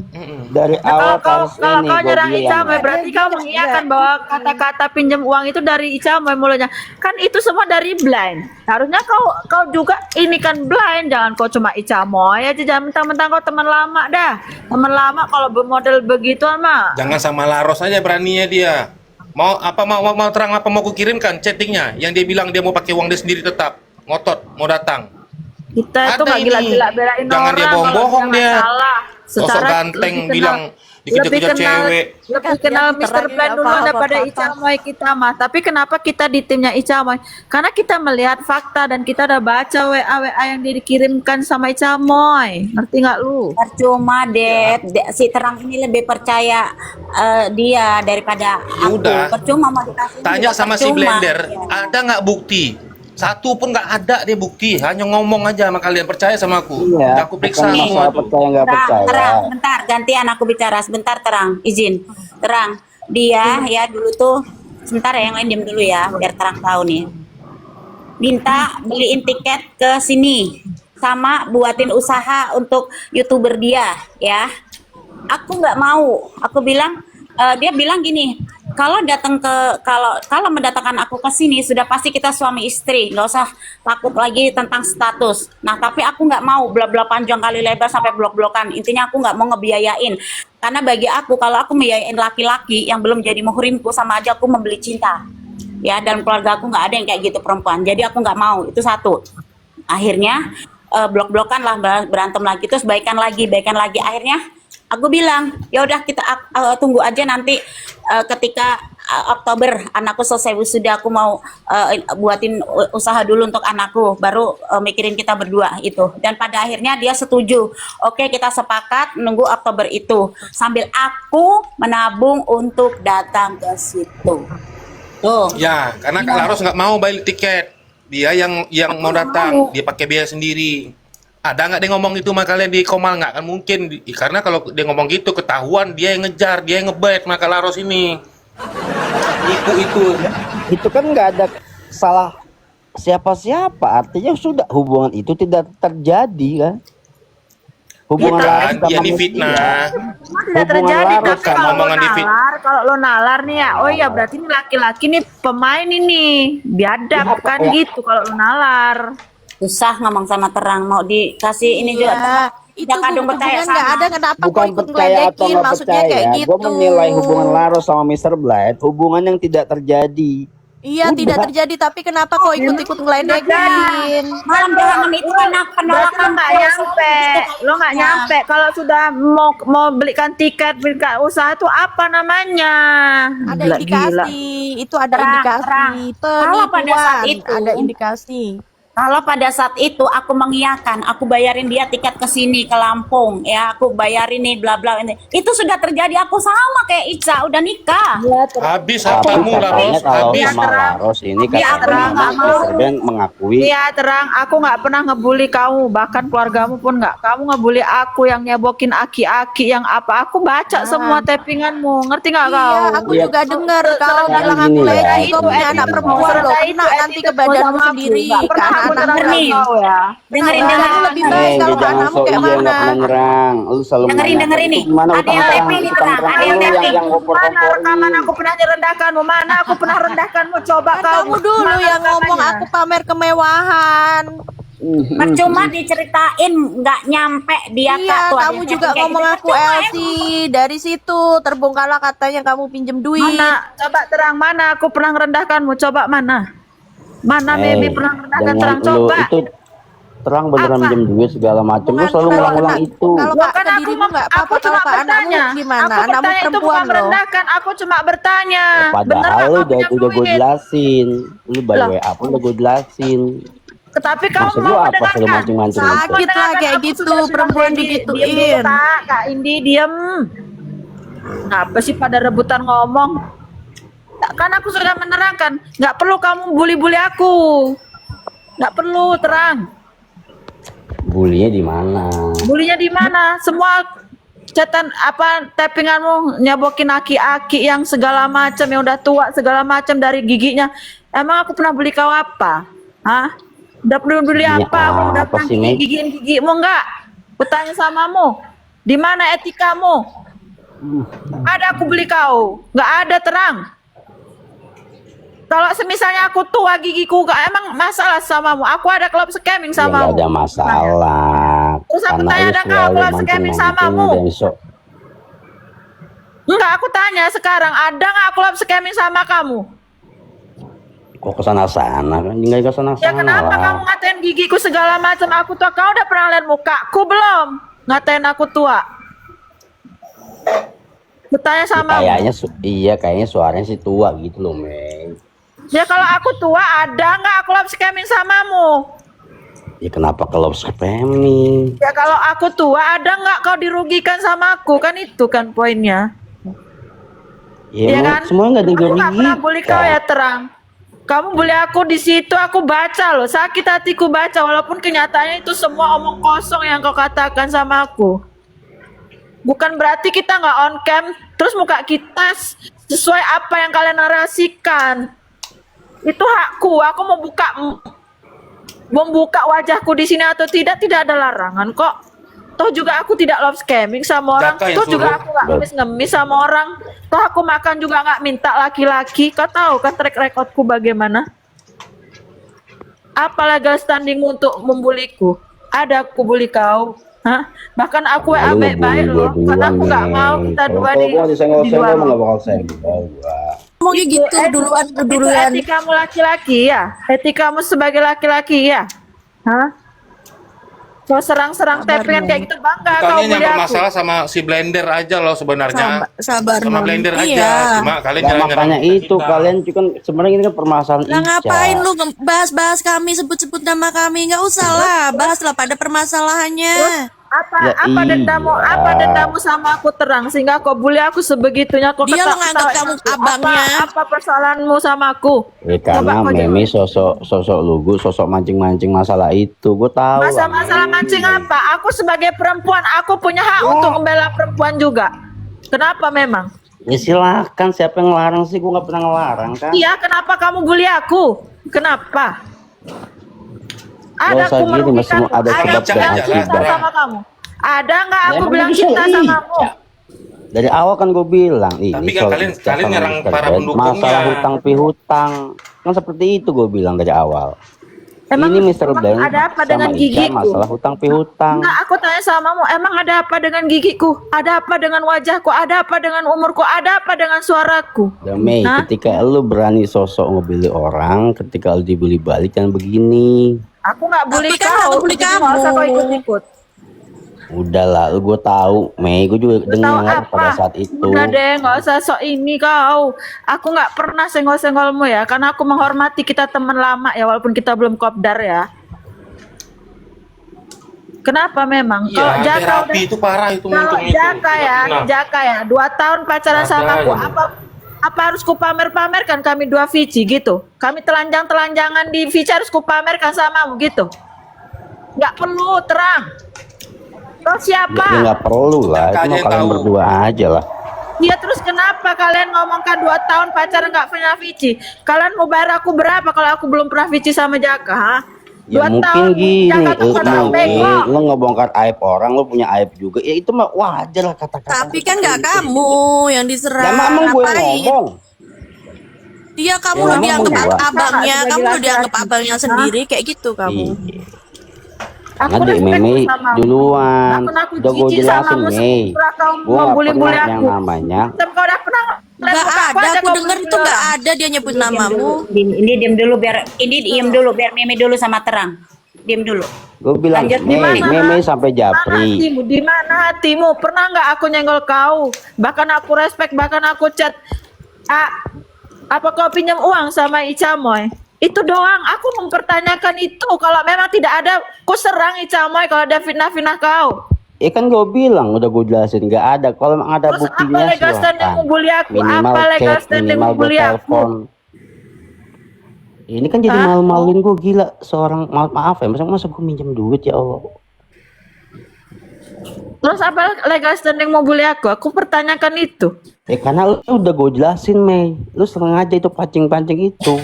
Dari Nah, awal kalau kasus kalau ini kau gue nyerang Ica Moy, bilang. berarti kau mengiyakan bahwa kata-kata pinjam uang itu dari Ica Moy mulutnya. Kan itu semua dari blind. Harusnya kau juga ini kan blind, jangan kau cuma Ica Moy aja, jangan mentang-mentang kau teman lama dah. Teman lama kalau bermodel begitu mah. Jangan sama Laros aja beraninya dia. Mau Terang apa mau aku kirimkan chattingnya yang dia bilang dia mau pakai uang dia sendiri tetap ngotot mau datang. Kita itu Ada nggak ini. gila-gila belain Jangan orang dia kalau bohong-bohong nggak dia. salah. Sosok ganteng bilang dikejar-kejar cewek. Lebih kenal Yang Mr. terangin Plan dulu apa-apa daripada fakta. Ica Moy kita mah. Tapi kenapa kita di timnya Ica Moy? Karena kita melihat fakta dan kita udah baca WA yang dikirimkan sama Ica Moy. Ngerti nggak lu? Percuma si Terang ini lebih percaya dia daripada aku. Udah. Percuma mau dikasih Tanya juga sama si percuma. Blender, Iya. ada nggak bukti? Satu pun nggak ada dia bukti, hanya ngomong aja sama kalian, percaya sama aku. Iya, Aku periksa bukan semua masalah tuh. percaya nggak Terang, percaya. Terang, bentar, gantian aku bicara sebentar. Terang, izin. Terang, dia ya dulu tuh, sebentar ya, yang lain diem dulu ya, biar Terang tahu nih. Minta beliin tiket ke sini, sama buatin usaha untuk YouTuber dia, ya. Aku nggak mau. Aku bilang, dia bilang gini, kalau mendatangkan aku ke sini sudah pasti kita suami istri, nggak usah takut lagi tentang status. Nah tapi aku nggak mau bla bla panjang kali lebar sampai blok-blokan. Intinya aku nggak mau ngebiayain, karena bagi aku kalau aku membiayain laki-laki yang belum jadi muhrimku sama aja aku membeli cinta. Ya, dan keluarga aku nggak ada yang kayak gitu perempuan. Jadi aku nggak mau, itu satu. Akhirnya blok-blokan lah, berantem lagi, terus baikan lagi. Akhirnya aku bilang, ya udah kita tunggu aja nanti ketika Oktober anakku selesai wisuda, aku mau buatin usaha dulu untuk anakku, baru mikirin kita berdua itu. Dan pada akhirnya dia setuju. Oke, kita sepakat nunggu Oktober itu sambil aku menabung untuk datang ke situ. Tuh. Ya, karena Kak Laros nggak mau bayar tiket. Dia yang mau datang, dia pakai biaya sendiri. Ada nggak dia ngomong itu sama kalian di Komal? Nggak kan mungkin, karena kalau dia ngomong gitu ketahuan dia yang ngejar, dia yang ngebet sama Kak Laros ini. Itu. Itu kan nggak ada salah siapa-siapa, artinya sudah hubungan itu tidak terjadi kan. Hubungan Laras Dia sama ini Mutia. fitnah. Semua tidak Hubungan terjadi, Laras tapi kan kalau lo omongan di fit- nalar, kalau lo nalar nih ya, oh iya berarti ini laki-laki nih pemain ini, biadab kan gitu kalau lo nalar. Susah ngomong sama Terang, mau dikasih ini juga. Ya, itu Dia kadung percaya hubungan nggak sama. ada, kenapa kok Bukan ikut percaya atau ngeledekin, nggak maksudnya percaya, kayak gitu. gue menilai hubungan Laros sama Mr. Blight hubungan yang tidak terjadi. Iya, Udah. tidak terjadi, tapi kenapa kok ikut-ikut ngeledekin? Malam jangan itu karena Berarti penolakan lo nggak nyampe, lo nggak nyampe. Kalau sudah mau belikan tiket, belikan usaha itu apa namanya? Ada Gila, indikasi, itu ada Terang, indikasi terang. Kalau pada saat penipuan, itu- ada indikasi. Kalau pada saat itu aku mengiyakan, aku bayarin dia tiket ke sini ke Lampung, ya aku bayarin nih bla bla ini. Itu sudah terjadi, aku sama kayak Ica udah nikah. Habis Tapi hartamu katanya Laros, kalau habis. sama Laros ini Dia terang, katanya nggak mau. Mr. Ben mengakui Iya Terang, aku nggak pernah ngebully kamu, bahkan keluargamu pun nggak. Kamu ngebully aku yang nyebokin aki-aki yang apa? Aku baca semua tappinganmu, ngerti nggak kau? Iya, aku Iya. juga dengar kau Serendah bilang gini aku ya, lagi, kau punya serendah anak itu. perempuan loh, Serendah kena itu nanti ke attitude badanmu sama aku. sendiri, Nggak ke pernah aku anak-anak nyerang nih. kau ya. Dengerin, Nah, dengerin. lebih baik Neng, kalau jangan anakmu sok kayak iya nggak mana. pernah nyerang. Lu selalu Dengerin, menanyakan dengerin itu nih. gimana Ada yang utang-utang, tapping nih, Terang. utang-utang Ada yang lu yang tapping. yang Mana kompor-komporin. rekaman aku pernah direndahkanmu? Mana aku pernah rendahkanmu? Coba Kan kamu dulu mana yang ngomong rekamannya? aku pamer kemewahan. Percuma diceritain nggak nyampe dia Iya, Kak tuh kamu ada juga kayak ngomong gitu. aku Percuma, Elsie. Dari situ terbongkarlah katanya kamu pinjem duit. Mana? Coba terang mana aku pernah merendahkanmu? Coba mana? Mana Mimi pernah merendahkan terang? Jangan lu Coba. itu terang beneran Apa? minjem duit segala macam. Lu Hubungan selalu kalau ngulang-ngulang kena- itu. Kalau Loh, Kak, kan ke aku dirimu nggak apa-apa. aku cuma Kalau ke anakmu bertanya. gimana? Aku Anakmu bertanya itu perempuan bukan loh. merendahkan. Aku cuma bertanya. Bener Padahal nggak lu kau udah pinjam gue duit? jelasin. Lu by Loh. WA pun udah gue jelasin. Tetapi kamu Maksud lu mau apa mendengarkan? suruh mancing-mancing itu? Sakit lah kayak gitu, perempuan digituin. Diam dulu, Kak Indi, diam. Apa sih pada rebutan ngomong? Kan aku sudah menerangkan. Nggak perlu kamu bully-bully aku. Nggak perlu terang. Bulinya di mana? Bulinya di mana? Semua catatan apa tappinganmu nyabokin aki-aki yang segala macam yang udah tua segala macam dari giginya. Emang aku pernah beli kau apa? Hah? Udah pernah beli Iya, apa? Aku udah apa pernah sih, Meg? gigiin gigimu enggak? Kutanya samamu. Di mana etikamu? Ada aku beli kau? Nggak ada terang. Kalau semisalnya aku tua gigiku gak emang masalah samamu. Aku ada klub scamming Ya nggak samamu. ada masalah. Terus aku Karena tanya, lu ada nggak selalu kalau scamming samamu? dan sok. Enggak, aku tanya sekarang, ada nggak klub scamming sama kamu? Kok kesana-sana kan? Tinggal kesana-sana Ya kenapa lah. kamu ngatain gigiku segala macam? Aku tua, kau udah pernah lihat mukaku belum? Ngatain aku tua. Kutanya sama. Kayaknya kayaknya suaranya sih tua gitu loh, Mei. Ya kalau aku tua, ada nggak klub scamming samamu? Ya kenapa kalau spamming? Ya kalau aku tua, ada nggak kau dirugikan sama aku? Kan itu kan poinnya. Ya, Iya emang kan? semuanya nggak ada yang Aku nggak pernah dirugikan. bully kau ya terang. Kamu bully aku di situ, aku baca loh, sakit hatiku baca. Walaupun kenyataannya itu semua omong kosong yang kau katakan sama aku. Bukan berarti kita nggak on cam, terus muka kita sesuai apa yang kalian narasikan. Itu hakku. Aku mau membuka wajahku di sini atau tidak ada larangan kok. Toh juga aku tidak love scamming sama orang. Jaka yang Toh juga suruh. aku nggak ngemis-ngemis sama orang. Toh aku makan juga nggak minta laki-laki. Kau tahu kan track recordku bagaimana? Apa legal standingmu untuk membuliku? Ada aku bully kau? Hah? Bahkan aku WA Lu baik-baik ngebully loh. gua Karena aku duluan, nggak Mei. mau kita Kalau dua gua di disenggol-senggol dua. emang nggak bakal senggol gua. Mau gitu duluan Itu keduluan. etikamu laki-laki ya? Etikamu sebagai laki-laki ya? Hah? Kau serang-serang tappingan kayak gitu bangga kau Bukannya yang bully aku. bermasalah sama si blender aja loh sebenarnya. Sabar, Sama Mam. blender Iya. aja. Cuma kalian Nah, jangan makanya nyerang itu kita. kalian kan sebenarnya ini kan permasalahan Lah Ica. ngapain lu bahas-bahas kami, sebut-sebut nama kami? Nggak usah lah, bahaslah pada permasalahannya. Ya Apa iya. dendamu sama aku terang sehingga kau bully aku sebegitunya kau Dia lo nganggap ketawain kamu aku. abangnya. Apa persoalanmu sama aku? Karena Coba kau Memi sosok lugu, sosok mancing-mancing masalah itu. Gue tahu. masalah mancing apa? Aku sebagai perempuan, aku punya hak untuk membela perempuan juga. Kenapa memang? Ya silakan, siapa yang ngelarang sih? Gue nggak pernah ngelarang kan. Iya, kenapa kamu bully aku? Kenapa? Gak usah gini, masih ada sebab dan bilang cinta akibat. sama kamu? Ada nggak aku Emang bilang bisa, cinta iya. sama kamu? Dari awal kan gue bilang, Tapi kan soal kalian Ica sama nyerang Mr. para Ben, pendukungnya. masalah hutang pihutang kan seperti itu gue bilang dari awal. Emang- Ini Mr. emang Ben ada apa sama dengan Ica gigiku? masalah hutang pihutang. Enggak, aku tanya samamu, emang ada apa dengan gigiku? Ada apa dengan wajahku? Ada apa dengan umurku? Ada apa dengan suaraku? Ya Mei, Hah? ketika lu berani sosok ngebully orang, ketika lu dibully balik jangan begini. Aku nggak bully Tapi kan kau, aku bully jadi nggak usah kamu. kau ikut-ikut. Udah lah, gue tahu, Mei, gue juga Tahu dengar apa? pada saat itu. Udah deh, nggak usah sok ini kau. Aku nggak pernah senggol-senggolmu ya, karena aku menghormati kita teman lama ya, walaupun kita belum kopdar ya. Kenapa memang? Iya, Kalau Jaka terapi udah, itu parah itu kalau muncul itu. Jaka ya, Nah, Jaka ya, 2 tahun pacaran Ada sama aku, aja. apa harus ku pamer-pamerkan kami dua Vici gitu? Kami telanjang-telanjangan di Vici harus ku pamerkan samamu gitu? Nggak perlu terang. Kau siapa? Ya nggak perlu lah, Jaka itu aja mah yang kalian tahu. berdua aja lah. Iya, terus kenapa kalian ngomongkan 2 tahun pacaran nggak pernah Vici? Kalian mau bayar aku berapa kalau aku belum pernah Vici sama Jaka? Ha? Ya 2 mungkin tahun gini, Jaka tuh orang bego. lu ngebongkar aib orang, lu punya aib juga. Ya itu mah wajar lah kata-kata. Tapi kan nggak kamu yang Ya diserang. emang gue Ngapain? ngomong. Dia kamu Ya, lo emang dianggap gua. abangnya, Sebagai kamu lo dianggap laki-laki. abangnya sendiri kayak gitu kamu. Iya. Karena Aku dek respect Meme sama duluan. aku Udah gue jijik jelasin sama Mei. setelah kau Gue gak membuli-buli pernah yang aku. namanya. Tapi kau udah pernah Nggak lihat muka ada, aja aku kau denger bully itu nggak orang. ada dia nyebut namamu. Ini diem dulu biar ini diem dulu biar Meme dulu sama Terang. Diem dulu. Gue bilang, Lanjut, Mei, Gimana? Meme sampai Mana japri. hatimu? Di mana hatimu? Pernah nggak aku nyenggol kau? Bahkan aku respect, bahkan aku chat. Apa kau pinjam uang sama Icamoy? Itu doang. Aku mempertanyakan itu. Kalau memang tidak ada, ku serang Icamoy kalau ada fitnah-fitnah kau. Kan gue bilang, udah gue jelasin, nggak ada. Kalau emang ada Terus buktinya apa legal standing silahkan. membuli aku? Minimal Apa legal chat, standing minimal gue membuli aku? telepon. Ini kan jadi Hah? malu-maluin gue, gila. Seorang, maaf ya, masa gue minjem duit, ya Allah. Terus apa legal standing mau bully aku? Aku pertanyakan itu. Karena lu udah gue jelasin, Mei. Lu sengaja itu pancing-pancing itu.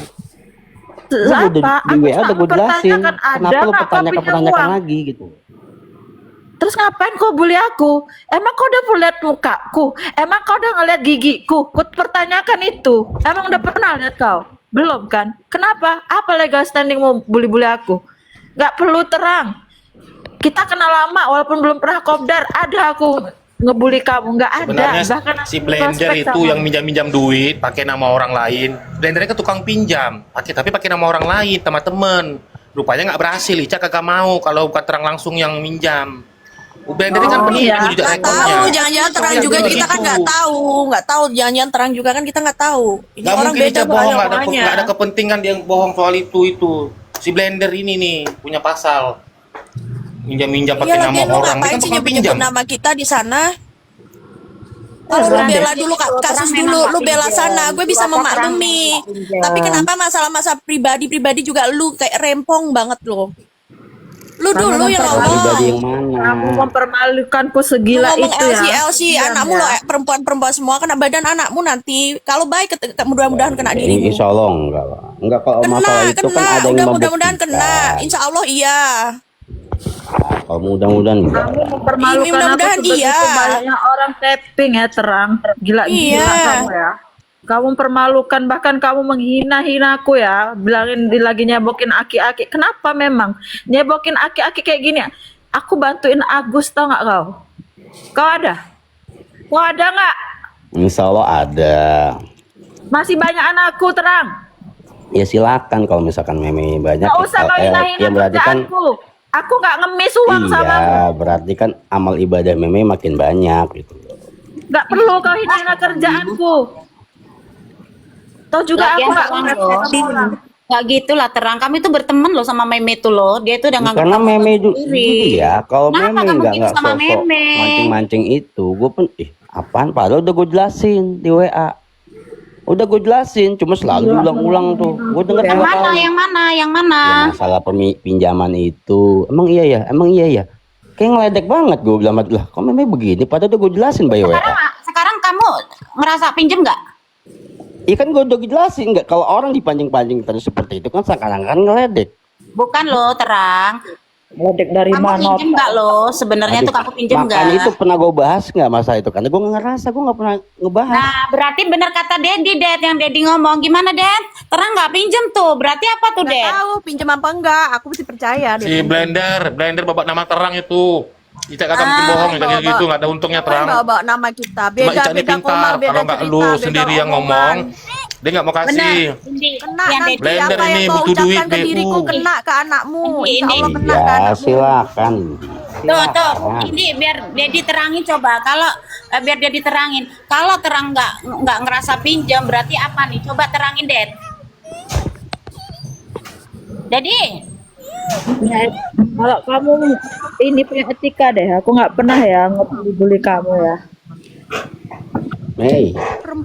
Lu udah di Apa? WA udah gue jelasin. mempertanyakan ada Kenapa lu nggak kau pinjam pertanyakan uang? lagi gitu. Terus ngapain kau bully aku? Emang kau udah lihat mukaku? Emang kau udah ngeliat gigiku? Ku pertanyakan itu. Emang udah pernah lihat kau? Belum kan? Kenapa? Apa legal standing mau bully-bully aku? Gak perlu terang. Kita kenal lama walaupun belum pernah kopdar. Ada aku ngebully kamu? Gak ada. Sebenarnya Bahkan aku si Blender respect itu sama yang minjam-minjam duit pakai nama orang lain. Blendernya kan tukang pinjam, tapi pakai nama orang lain, teman-teman. Rupanya nggak berhasil, Ica kagak mau kalau bukan Terang langsung yang minjam. Blender kan iya. penipu juga Nggak rekomnya. tahu, jangan-jangan Terang juga kita kan nggak tahu, jangan-jangan Terang juga kan kita nggak tahu. Ini Nggak orang mungkin beda Ica bohong, banyak nggak orangnya. ada kepentingan dia bohong soal itu. Si Blender ini nih punya pasal minjam-minjam pakai Iya, nama lagian lu orang. Dia ngapain kan sih tukang nyebut-nyebut pinjam. nama kita di sana? Kalau lu bela dulu kasus dulu, lu bela sana, gue bisa memaklumi. Tapi kenapa masalah-masalah pribadi juga lu kayak rempong banget lo? Lu dulu yang Pribadi yang ngomong. mana? kamu mempermalukanku Lu segila ngomong itu ya. LC, anakmu lo perempuan-perempuan semua kena badan anakmu nanti. Kalau baik mudah-mudahan kena dirimu. Insya Allah enggak lah. Enggak, kalau masalah itu kan ada yang udah mudah-mudahan membuktikan. kena. Insya Allah iya. Kalau mudah-mudahan enggak. Kamu mempermalukan Ini aku mudah-mudahan sebegitu iya. banyaknya orang tapping ya Terang. Gila-gila Iya. kamu ya. Kamu mempermalukan, bahkan kamu menghina-hina aku ya. Bilangin lagi nyebokin aki-aki. Kenapa memang? Nyebokin aki-aki kayak gini. Aku bantuin Agus, tau nggak kau? Kau ada? Kau ada nggak? Insya Allah ada. Masih banyak anakku Terang. Ya silakan kalau misalkan Meme banyak. Gak usah kau hina-hina ya berarti kan kerjaanku. Aku nggak ngemis uang sama. iya, berarti kan amal ibadah Meme makin banyak gitu. Nggak perlu kau hina-hina kerjaanku. Toh juga aku Lagian nggak Terang ngerespek loh. sama orang. Nggak gitu lah Terang. Kami tuh berteman loh sama Meme tuh loh. Dia tuh udah nganggap Karena kamu Meme sendiri. ya, kalau Kenapa Meme kamu nggak gitu sama sosok Meme? mancing-mancing itu, gue pun apaan? Padahal udah gue jelasin di WA. Udah gue jelasin, cuma selalu ulang-ulang tuh. Gue dengar Yang 2 mana? kali. Yang mana? Yang mana? Ya, masalah pinjaman itu, emang iya ya. Kayak ngeledek banget gue bilang, lah kok Meme begini? Padahal udah gue jelasin by WA. Sekarang kamu ngerasa pinjem nggak? Iya kan gue udah jelasin, nggak kalau orang dipancing-pancing terus seperti itu kan seakan-akan ngeledek. Bukan loh Terang. Ledek dari Kamu mana? pinjem nggak loh? Sebenarnya tuh kamu pinjem nggak? Makanya itu pernah gue bahas nggak masalah itu, karena gue nggak ngerasa, gue nggak pernah ngebahas. Nah, berarti bener kata Dedi, Ded, yang Dedi ngomong. Gimana, Ded? Terang nggak pinjem tuh. Berarti apa tuh, Nggak Ded? tahu pinjam apa enggak, aku mesti percaya Si dia. Blender bawa nama Terang itu. Ica kagak mungkin bohong kayak bawa- gitu, nggak ada untungnya Terang. Bawa nama kita, Cuma beda Ica ini beda pintar, komal, beda kalau nggak cerita, lu beda sendiri yang omongan. ngomong, dia nggak mau Bener. kasih. Kena Yang nanti Dedi. Blender apa yang ini kau butuh ucapkan duit, ke diriku BU. kena ke anakmu. Ini, Insya Allah kena ke Ya anakmu. silakan. Tuh, ini biar Dedi terangin coba. Kalau biar Dedi terangin. Kalau Terang nggak ngerasa pinjam, berarti apa nih? Coba terangin, Ded. Dedi, Ya, kalau kamu ini punya etika deh, aku nggak pernah ya ngebully kamu ya. Mei,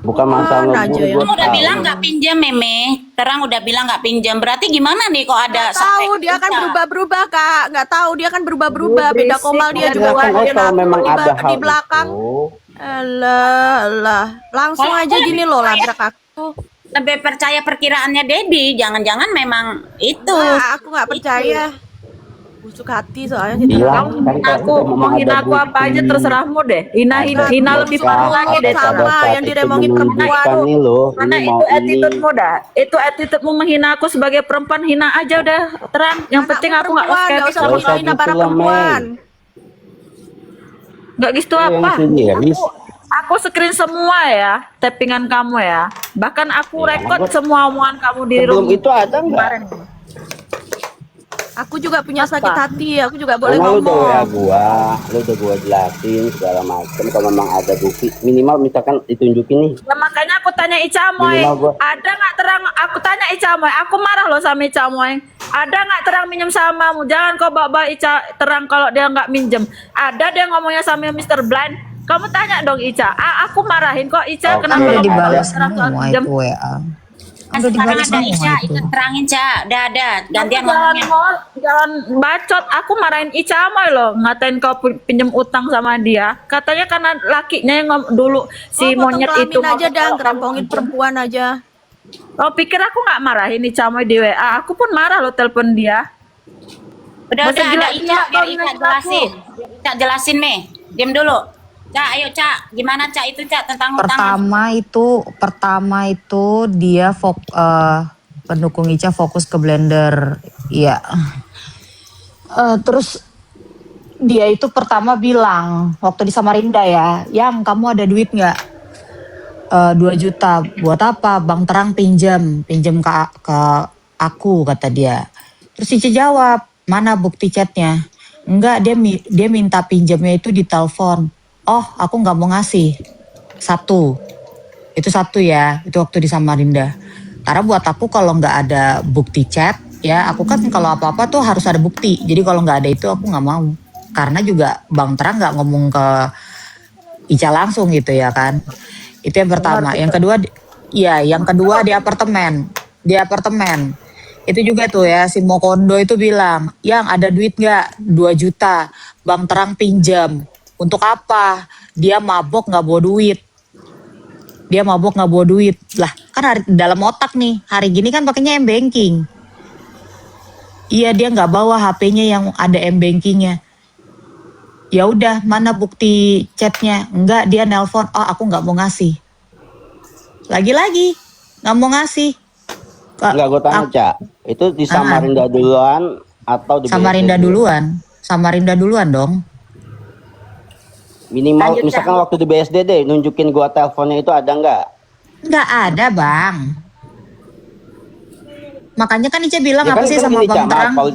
bukan masalah aja ngebully yang gue kamu udah bilang nggak pinjam, Meme. Terang udah bilang nggak pinjam. Berarti gimana nih kok ada Nggak tahu sampai dia kan kita? berubah-berubah kak, nggak tahu dia kan berubah-berubah, beda Berisik, komal dia juga Silakan, ngelakuin kalau aku memang ada hal di belakang. itu. Alah, langsung Kalau aja aku gini lebih loh percaya- labrak aku. Lebih percaya perkiraannya Dedi. Jangan-jangan memang itu. Wah, aku nggak percaya. busuk hati soalnya kita. Bilang Kamu kan kalau aku udah memang mau ada hina aku apa aja bukti, terserahmu deh. Hina ada lebih parah lagi deh. sama pada saat yang itu diremongin perempuan. menunjukkan nih loh, Karena ini itu mau ini. attitude-mu dah. Itu attitude-mu menghina aku sebagai perempuan, hina aja udah terang. Yang penting aku nggak perempuan, nggak usah Nggak usah menghina para gitu lah, perempuan. nggak gitu Yang apa. sendiri. Aku screen semua ya, tappingan kamu ya. Bahkan aku record semua omongan kamu di Sebelum room itu ada nggak? kemarin. Aku juga punya sakit hati, aku juga boleh Karena lu udah WA ngomong. lu udah gua jelasin segala macam. Kalau memang ada bukti, minimal misalkan ditunjukin nih. Ya makanya aku tanya Ica Moy, Minimal gua- ada nggak terang? Aku tanya Ica Moy, aku marah loh sama Ica Moy. Ada nggak terang minjem samamu? Jangan kau bawa Ica terang kalau dia nggak minjem. Ada dia ngomongnya sama Mr. Blind. Kamu tanya dong Ica. Aku marahin kok Ica Oke, kenapa Udah kamu dibalas terang soal semua minjem? itu WA. Udah Sekarang dibalas ada semua Ica, itu. ikut terangin Cak, udah ada. Gantian Jangan ngomongnya. jangan bacot. Aku marahin Ica Moy loh, ngatain kau pinjem utang sama dia. Katanya karena lakinya yang dulu si monyet itu aja ngomong dan kalau ngerampongin kamu perempuan aja. Oh pikir aku nggak marahin Ica Moy di WA? Aku pun marah loh telepon dia. Udah Masa ada gila-gila Ica, biar kau Ica ngeliatin jelasin. Biar Ica jelasin Mei. Diam dulu. Cak, ayo Cak, gimana Cak itu Cak tentang utang? Pertama itu dia pendukung Ica fokus ke blender. Iya. Terus dia itu pertama bilang waktu di Samarinda ya, yang kamu ada duit nggak? 2 juta. Buat apa? Bang Terang pinjam ke aku kata dia. Terus Ica jawab, mana bukti chatnya? Enggak, dia minta pinjamnya itu di telepon. Oh, aku nggak mau ngasih. Itu satu ya, itu waktu di Samarinda. Karena buat aku kalau nggak ada bukti chat, ya aku kan kalau apa-apa tuh harus ada bukti. Jadi kalau nggak ada itu aku nggak mau. Karena juga Bang Terang nggak ngomong ke Ica langsung gitu ya kan. Itu yang pertama. Yang kedua di apartemen. Itu juga tuh ya si Mokondo itu bilang, yang ada duit nggak? 2 juta. Bang Terang pinjam. Untuk apa? Dia mabok nggak bawa duit. Lah kan dalam otak nih. Hari gini kan pakainya m-banking. Iya dia nggak bawa HP-nya yang ada m-bankingnya. Ya udah mana bukti chatnya? Enggak, dia nelpon. Oh aku nggak mau ngasih. Lagi-lagi nggak mau ngasih. Enggak, gue tanya Cak, itu di Samarinda duluan atau di Samarinda BSD? duluan dong. Minimal Lanjut, misalkan Cak. waktu di BSD deh, nunjukin gua teleponnya itu ada nggak? Nggak ada bang. Makanya kan Ica bilang Ya apa kan sih kan sama gini, Bang Cak, maaf, Terang? kalau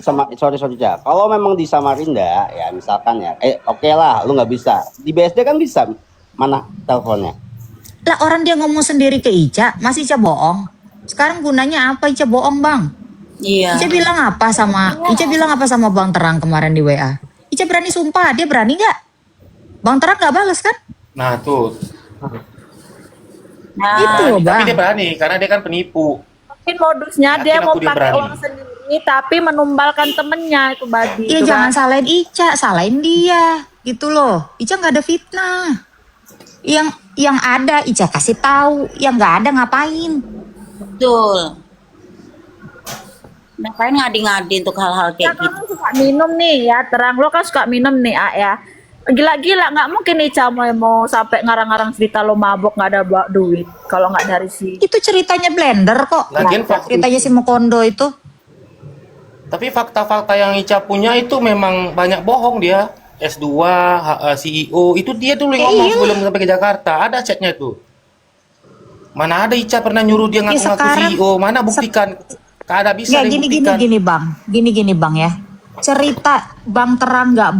sorry Cak, kalau memang di Samarinda ya misalkan ya, oke lah, lu nggak bisa. Di BSD kan bisa, mana teleponnya? Lah orang dia ngomong sendiri ke Ica, masih Ica bohong. Sekarang gunanya apa Ica bohong bang? Iya. Ica bilang apa sama Bang Terang kemarin di WA? Ica berani sumpah, dia berani nggak? Bang Terang nggak balas kan? Nah, tuh. Nah, Itu loh Tapi bang. dia berani karena dia kan penipu. Mungkin modusnya dia Yakin mau aku dia pakai berani. uang sendiri tapi menumbalkan temennya itu Badi. Iya itu jangan kan. salahin Ica, salahin dia. Gitu loh. Ica nggak ada fitnah. Yang ada Ica kasih tahu, yang nggak ada ngapain? betul. Ngapain ngadi-ngadi untuk hal-hal Ya kayak gitu? kamu suka minum nih ya, Terang lo kan suka minum nih ya. Gila-gila nggak mungkin nih mau sampai ngarang-ngarang cerita lo mabok nggak ada bawa duit kalau nggak dari si. Itu ceritanya blender kok. Lagian Ceritanya si Mokondo itu. Tapi fakta-fakta yang Ica punya itu memang banyak bohong dia. S2, CEO, itu dia dulu yang ngomong sebelum sampai ke Jakarta. Ada chatnya itu. Mana ada Ica pernah nyuruh dia ngaku-ngaku sekarang- CEO. Mana buktikan? Ada bisa Ya dibuktikan. gini bang ya. Cerita Bang Terang nggak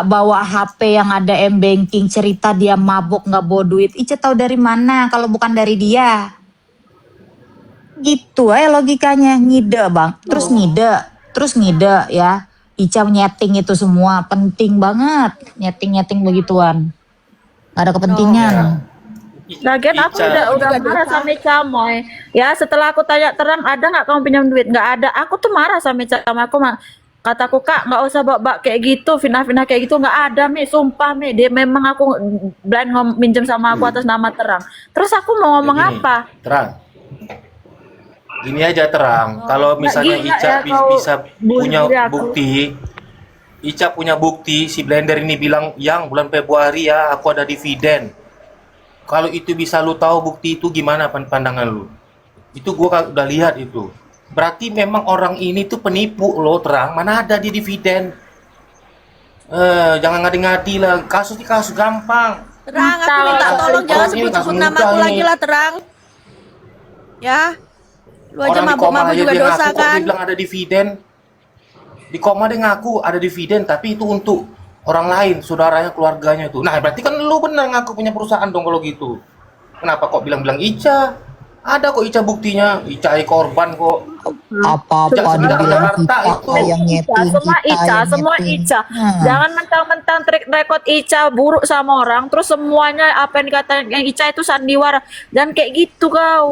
bawa HP yang ada m-banking, cerita dia mabuk nggak bawa duit. Ica tahu dari mana kalau bukan dari dia? Gitu logikanya, ngide bang. Terus ngide ya. Ica nyeting itu semua penting banget, nyeting begituan. Gak ada kepentingan. Lagian aku Ica. udah marah sama Ica Moy. Ya setelah aku tanya Terang ada nggak kamu pinjam duit? Nggak ada. Aku tuh marah sama Ica Moy. Kataku Kak nggak usah bawa kayak gitu, fitnah kayak gitu nggak ada Mi, sumpah Mi. Dia memang aku blind minjem sama aku atas nama Terang. Terus aku mau ngomong Gini, apa? Terang. Gini aja terang, kalau misalnya gila Ica ya kau bisa bully punya aku. bukti, Ica punya bukti si Blender ini bilang yang bulan Februari ya aku ada dividen. Kalau itu bisa lu tahu bukti itu gimana pandangan lu? Itu gua udah lihat itu. Berarti memang orang ini tuh penipu lo terang. Mana ada di dividen? Jangan ngadi-ngadi lah. Kasus ini kasus gampang. Terang, aku minta tolong jangan Ini sebut-sebut kasus nama mudah aku ini. lagi lah Terang. Ya, lu aja Orang di koma mabuk-mabuk aja juga dia dosa ngaku kok kan. dia bilang ada dividen. Di koma dia ngaku ada dividen, tapi itu untuk orang lain, saudaranya, keluarganya itu. Nah, berarti kan lu benar ngaku punya perusahaan dong kalau gitu. Kenapa kok bilang-bilang Ica? Ada kok Ica buktinya. Ica korban kok. Apa-apa Jangan dibilang Jakarta kita itu. yang nyeting, Semua kita Ica, yang semua nyeting. Ica. Hmm. Jangan mentang-mentang track record Ica buruk sama orang, terus semuanya apa yang dikatakan yang Ica itu sandiwara. Dan kayak gitu kau.